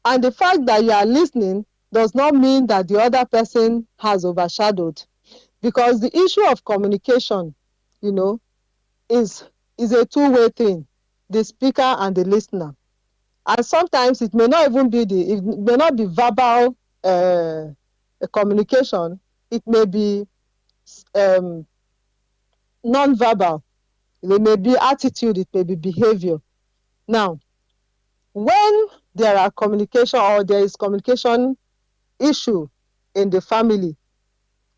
And the fact that you are listening does not mean that the other person has overshadowed. Because the issue of communication, you know, is a two-way thing, the speaker and the listener. And sometimes it may not even be it may not be verbal communication. It may be non-verbal. It may be attitude. It may be behavior. Now, when there are communication or there is communication issue in the family,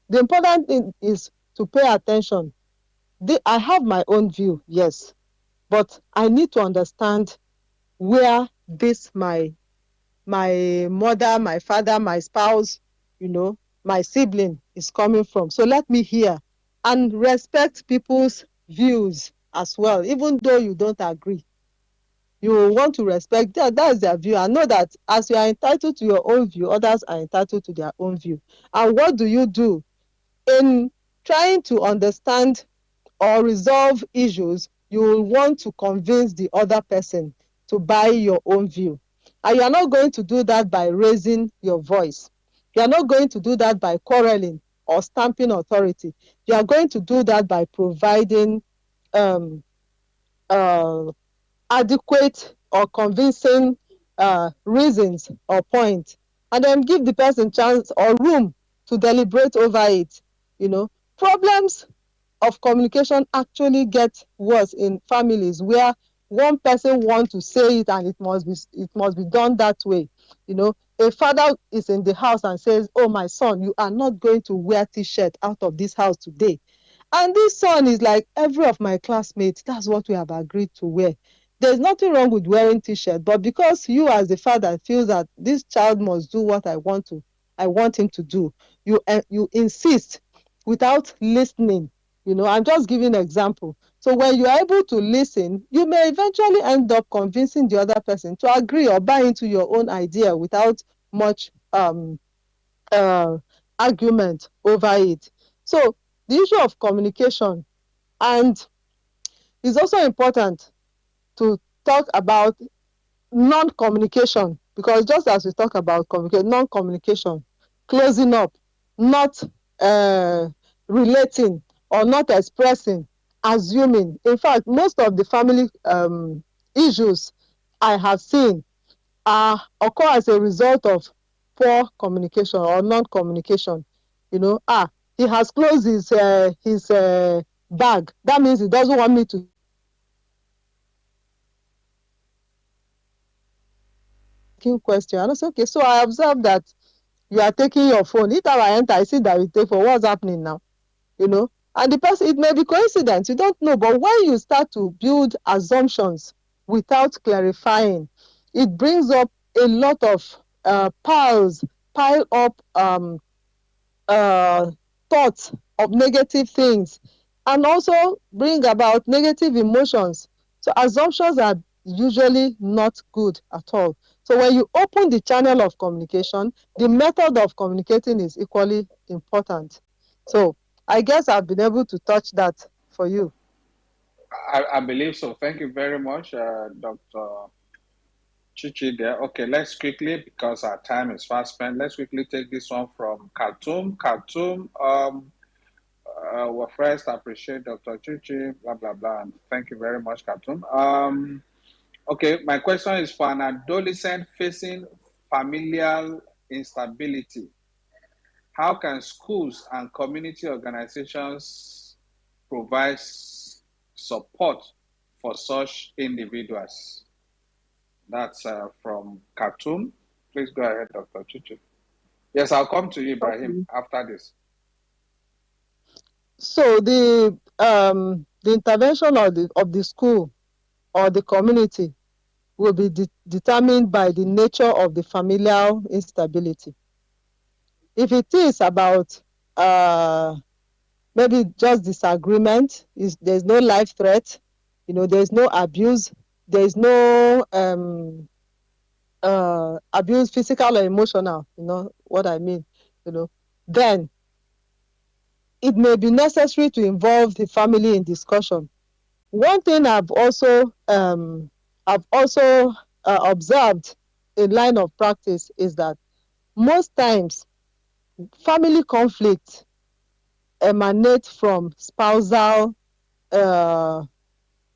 the important thing is to pay attention. I have my own view, yes, but I need to understand where this my mother, my father, my spouse, my sibling is coming from. So let me hear and respect people's views as well, even though you don't agree. You want to respect that's their view, and know that as you are entitled to your own view, others are entitled to their own view. And what do you do in trying to understand or resolve issues? You will want to convince the other person to buy your own view. And you are not going to do that by raising your voice. You are not going to do that by quarreling or stamping authority. You are going to do that by providing um, uh, adequate or convincing reasons or points, and then give the person chance or room to deliberate over it. Problems of communication actually get worse in families where one person wants to say it and it must be done that way. A father is in the house and says, "Oh, my son, you are not going to wear t-shirt out of this house today." And this son is like, "Every of my classmates, that's what we have agreed to wear." There's nothing wrong with wearing t-shirt, but because you as the father feel that this child must do what I want him to do, you insist without listening. I'm just giving an example. So when you are able to listen, you may eventually end up convincing the other person to agree or buy into your own idea without much argument over it. So the issue of communication, and it's also important to talk about non-communication, because just as we talk about non-communication, closing up, not relating or not expressing, assuming. In fact, most of the family issues I have seen occur as a result of poor communication or non-communication. He has closed his bag. That means he doesn't want me to question. And I say, okay, so I observed that You are taking your phone. Each time I enter, I see that you take for what's happening now, you know. And the person, it may be coincidence, you don't know. But when you start to build assumptions without clarifying, it brings up a lot of pile up uh, thoughts of negative things, and also bring about negative emotions. So assumptions are usually not good at all. So when you open the channel of communication, the method of communicating is equally important. So I guess I've been able to touch that for you. I believe so. Thank you very much, Dr. Chichi there. Okay, let's quickly, because our time is fast spent, let's quickly take this one from Khartoum. Khartoum, well, first, I appreciate Dr. Chichi, blah, blah, blah. And thank you very much, Khartoum. Okay, my question is for an adolescent facing familial instability. How can schools and community organizations provide support for such individuals? That's from Khartoum. Please go ahead, Dr. Chichi. Yes, I'll come to you, Ibrahim, after this. So the intervention of the school or the community will be determined by the nature of the familial instability. If it is about maybe just disagreement, there's no life threat, there's no abuse, there's no abuse, physical or emotional, what I mean, then it may be necessary to involve the family in discussion. One thing I've also observed in line of practice is that most times family conflict emanate from spousal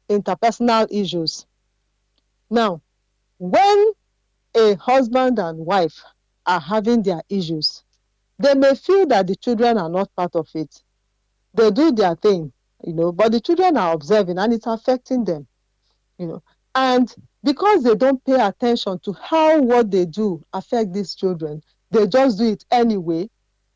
interpersonal issues. Now, when a husband and wife are having their issues, they may feel that the children are not part of it. They do their thing, but the children are observing and it's affecting them, And because they don't pay attention to how what they do affect these children, they just do it anyway,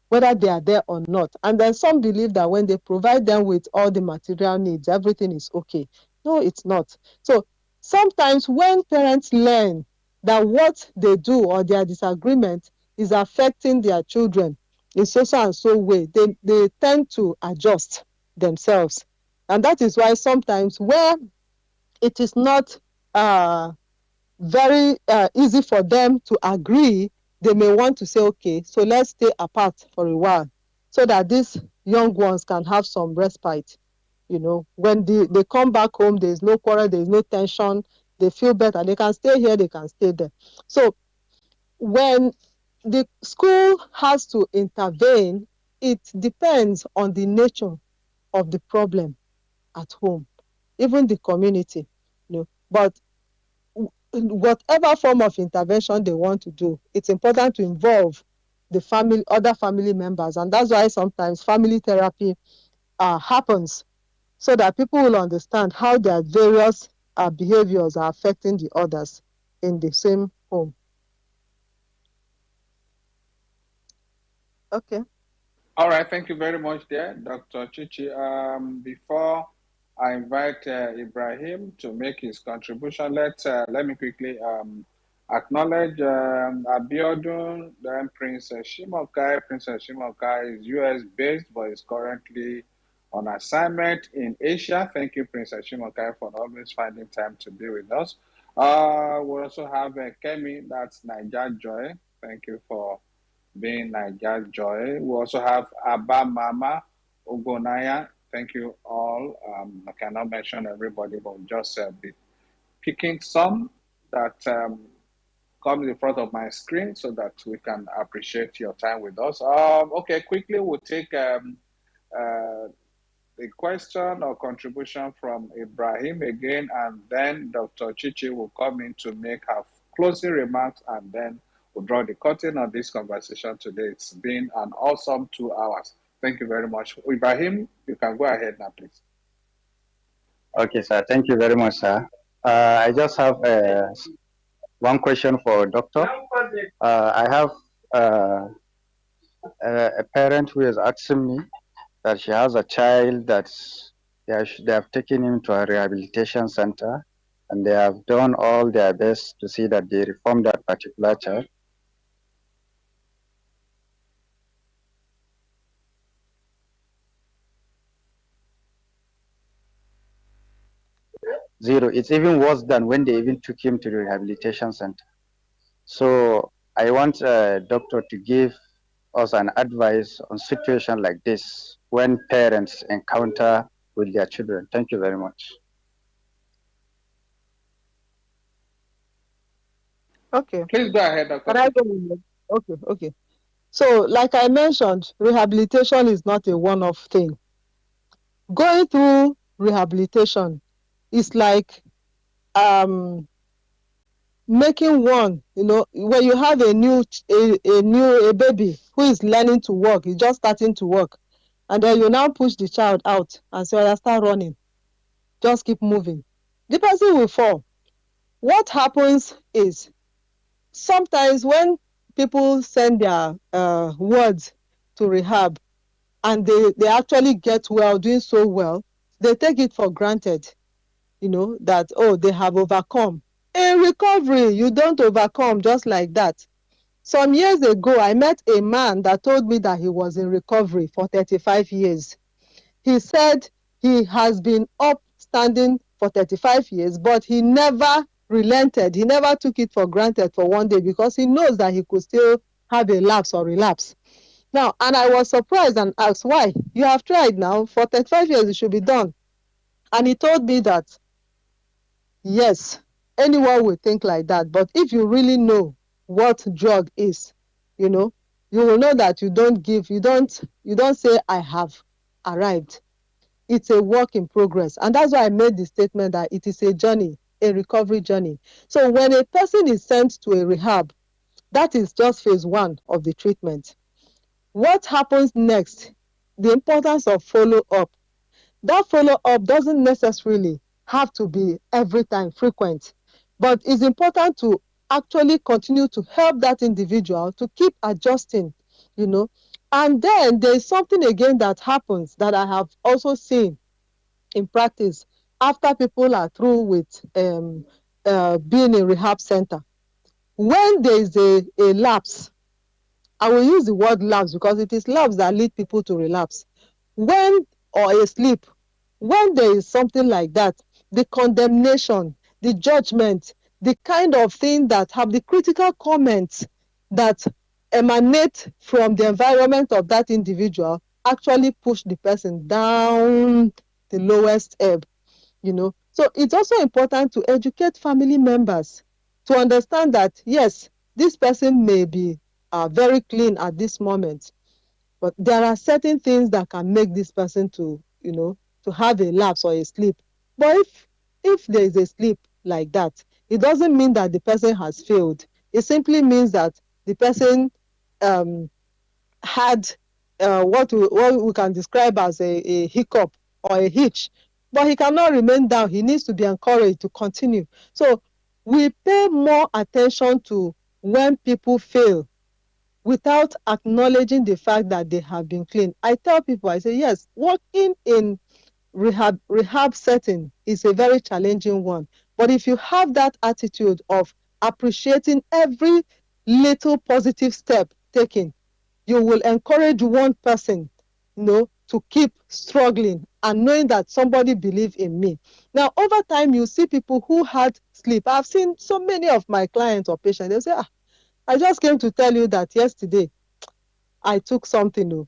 whether they are there or not. And then some believe that when they provide them with all the material needs, everything is okay. No, it's not. So sometimes when parents learn that what they do or their disagreement is affecting their children in so and so way, they tend to adjust themselves. And that is why sometimes where it is not very easy for them to agree, they may want to say, okay, so let's stay apart for a while so that these young ones can have some respite. When they come back home, there's no quarrel, there's no tension, they feel better, they can stay here, they can stay there. So when the school has to intervene, it depends on the nature of the problem at home, even the community, but whatever form of intervention they want to do, it's important to involve the family, other family members. And that's why sometimes family therapy happens, so that people will understand how their various behaviors are affecting the others in the same home. Okay. All right, thank you very much there, Dr. Chichi. Before I invite Ibrahim to make his contribution, let me quickly acknowledge Abiodun, then Princess Shimokai. Princess Shimokai is US based, but is currently on assignment in Asia. Thank you, Princess Shimokai, for always finding time to be with us. We also have Kemi, that's Niger Joy. Thank you for being Niger Joy. We also have Abba Mama Ogonaya. Thank you all. I cannot mention everybody, but just be picking some that comes in front of my screen so that we can appreciate your time with us. Okay, quickly we'll take the question or contribution from Ibrahim again, and then Dr. Chichi will come in to make her closing remarks, and then we'll draw the curtain on this conversation today. It's been an awesome 2 hours. Thank you very much. Ibrahim, you can go ahead now, please. Okay, sir. Thank you very much, sir. I just have one question for doctor. I have a parent who is asking me that she has a child that they have taken him to a rehabilitation center, and they have done all their best to see that they reform that particular child. Zero. It's even worse than when they even took him to the rehabilitation center. So I want a doctor to give us an advice on situation like this when parents encounter with their children. Thank you very much. Okay. Please go ahead, Dr. Can I T. go ahead? Okay. So, like I mentioned, rehabilitation is not a one-off thing. Going through rehabilitation is like making one, when you have a baby who is learning to walk, he's just starting to walk, and then you now push the child out and say, "Oh, start running, just keep moving." The person will fall. What happens is sometimes when people send their words to rehab and they actually get well, doing so well, they take it for granted, that, oh, they have overcome. In recovery, you don't overcome just like that. Some years ago, I met a man that told me that he was in recovery for 35 years. He said he has been upstanding for 35 years, but he never relented. He never took it for granted for one day because he knows that he could still have a lapse or relapse. Now, and I was surprised and asked, why? You have tried now for 35 years, it should be done. And he told me that, yes, anyone will think like that. But if you really know what drug is, you will know that you don't say, I have arrived. It's a work in progress. And that's why I made the statement that it is a journey, a recovery journey. So when a person is sent to a rehab, that is just phase one of the treatment. What happens next? The importance of follow-up. That follow-up doesn't necessarily have to be every time frequent, but it's important to actually continue to help that individual to keep adjusting, And then there's something again that happens that I have also seen in practice after people are through with being in rehab center. When there is a lapse, I will use the word lapse because it is lapse that lead people to relapse. Or a sleep, when there is something like that, the condemnation, the judgment, the kind of thing that have the critical comments that emanate from the environment of that individual actually push the person down the lowest ebb, So it's also important to educate family members to understand that, yes, this person may be very clean at this moment, but there are certain things that can make this person to have a lapse or a sleep. But if there is a sleep like that, it doesn't mean that the person has failed. It simply means that the person had what we can describe as a hiccup or a hitch, but he cannot remain down. He needs to be encouraged to continue. So we pay more attention to when people fail without acknowledging the fact that they have been clean. I tell people, I say, yes, working in rehab setting is a very challenging one. But if you have that attitude of appreciating every little positive step taken, you will encourage one person, to keep struggling and knowing that somebody believes in me. Now, over time, you see people who had sleep. I've seen so many of my clients or patients, they'll say, I just came to tell you that yesterday I took something.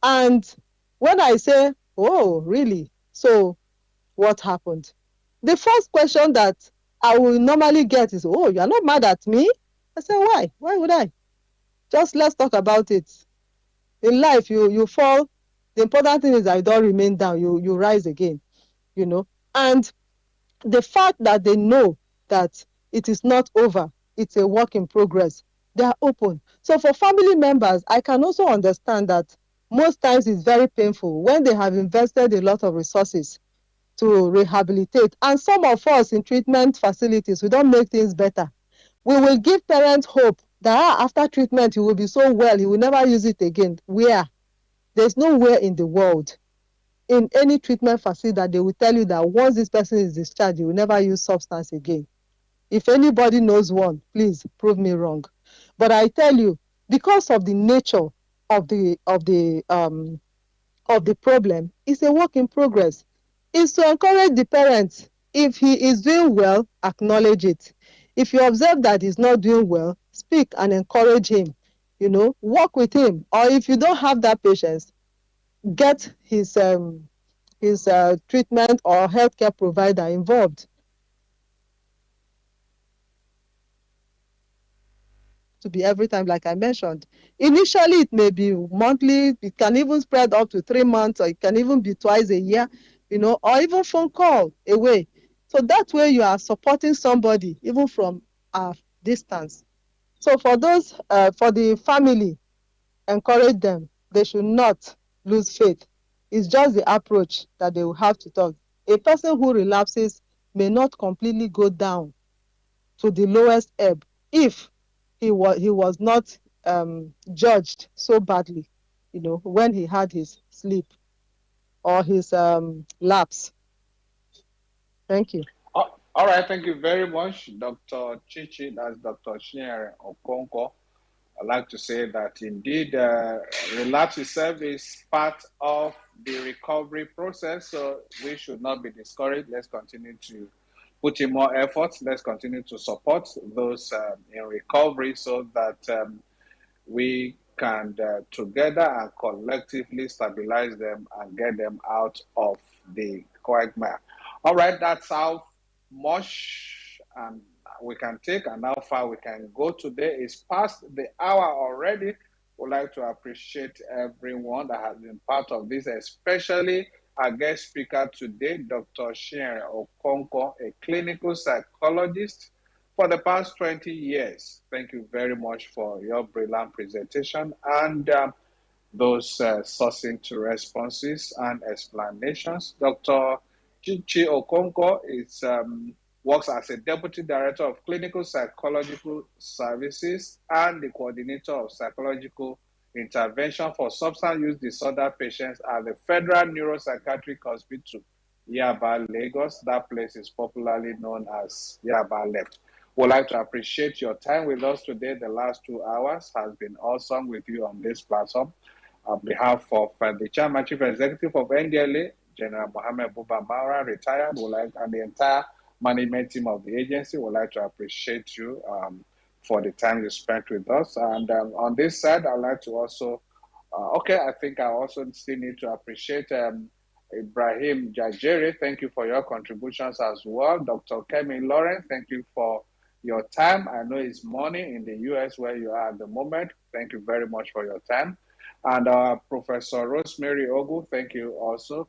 And when I say, oh, really? So what happened? The first question that I will normally get is, oh, you're not mad at me? I say, why? Why would I? Just let's talk about it. In life, you fall. The important thing is that you don't remain down. You rise again, And the fact that they know that it is not over, it's a work in progress, they are open. So for family members, I can also understand that most times it's very painful when they have invested a lot of resources to rehabilitate. And some of us in treatment facilities, we don't make things better. We will give parents hope that after treatment he will be so well, he will never use it again. Where? There's nowhere in the world, in any treatment facility, that they will tell you that once this person is discharged, you will never use substance again. If anybody knows one, please prove me wrong. But I tell you, because of the nature of the problem, it's a work in progress. Is to encourage the parents. If he is doing well, acknowledge it. If you observe that he's not doing well, speak and encourage him. Work with him. Or if you don't have that patience, get his treatment or healthcare provider involved. To be every time, like I mentioned. Initially, it may be monthly. It can even spread up to 3 months, or it can even be twice a year, or even phone call away. So that way you are supporting somebody, even from a distance. So for the family, encourage them. They should not lose faith. It's just the approach that they will have to talk. A person who relapses may not completely go down to the lowest ebb if he was not judged so badly, when he had his sleep or his lapse. Thank you. All right, thank you very much, Dr. Chichi. That's Dr. Chinyere Okonkwo. I'd like to say that indeed relapse itself is part of the recovery process, so we should not be discouraged. Let's continue to put in more efforts. Let's continue to support those in recovery so that we can together and collectively stabilize them and get them out of the quagmire. All right, that's how much we can take and how far we can go today. It's past the hour already. Would like to appreciate everyone that has been part of this, especially our guest speaker today, Dr. Chinyere Okonkwo, a clinical psychologist for the past 20 years. Thank you very much for your brilliant presentation and those succinct responses and explanations. Dr. Chichi Okonkwo works as a Deputy Director of Clinical Psychological Services and the Coordinator of Psychological Intervention for Substance Use Disorder Patients at the Federal Neuropsychiatric Hospital, Yaba, Lagos. That place is popularly known as Yaba Left. We'd like to appreciate your time with us today. The last 2 hours has been awesome with you on this platform. On behalf of the Chairman Chief Executive of NDLA, General Mohammed Buba Mara, retired, and the entire management team of the agency, would like to appreciate you for the time you spent with us. And on this side, I'd like to also, I think I also still need to appreciate Ibrahim Jajeri. Thank you for your contributions as well. Dr. Kemi Lawrence, thank you for your time. I know it's morning in the US where you are at the moment. Thank you very much for your time. And Professor Rosemary Ogu, thank you also,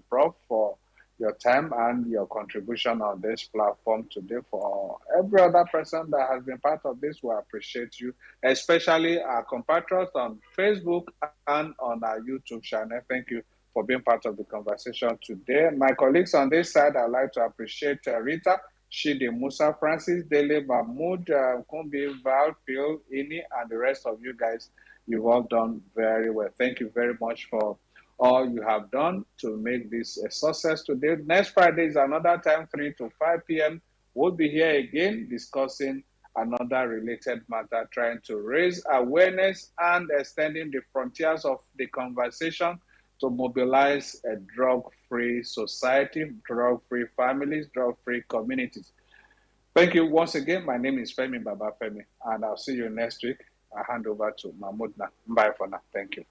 Prof, for your time and your contribution on this platform today. For every other person that has been part of this, we appreciate you, especially our compatriots on Facebook and on our YouTube channel. Thank you for being part of the conversation today. My colleagues on this side, I'd like to appreciate Rita, Shidi Musa, Francis, Dele, Mahmoud, Kumbi, Val, Phil, Ini, and the rest of you guys. You've all done very well. Thank you very much for all you have done to make this a success today. Next Friday is another time, 3 to 5 p.m. We'll be here again discussing another related matter, trying to raise awareness and extending the frontiers of the conversation to mobilize a drug-free society, drug-free families, drug-free communities. Thank you once again. My name is Femi Babafemi, and I'll see you next week. I hand over to Mahmoud now. Bye for now. Thank you.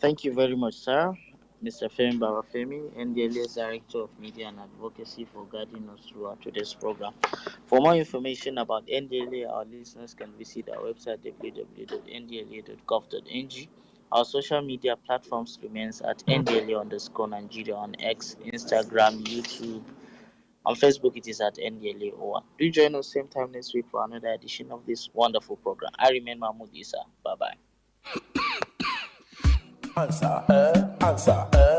Thank you very much, sir. Mr. Femi Babafemi, NDLA's Director of Media and Advocacy, for guiding us throughout today's program. For more information about NDLA, our listeners can visit our website www.ndla.gov.ng. Our social media platforms remains at NDLA_Nigeria on X, Instagram, YouTube. On Facebook, it is at NDLA01. Do join us same time next week for another edition of this wonderful program. I remain Mahmoud Isa. Bye-bye. Answer.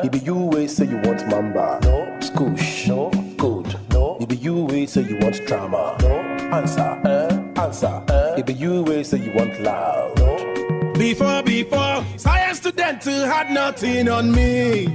It be you way say you want mamba. No. Scoosh. No. Good. No. It be you way say you want drama. No. Answer. It be you way say you want loud. Before, science student had nothing on me.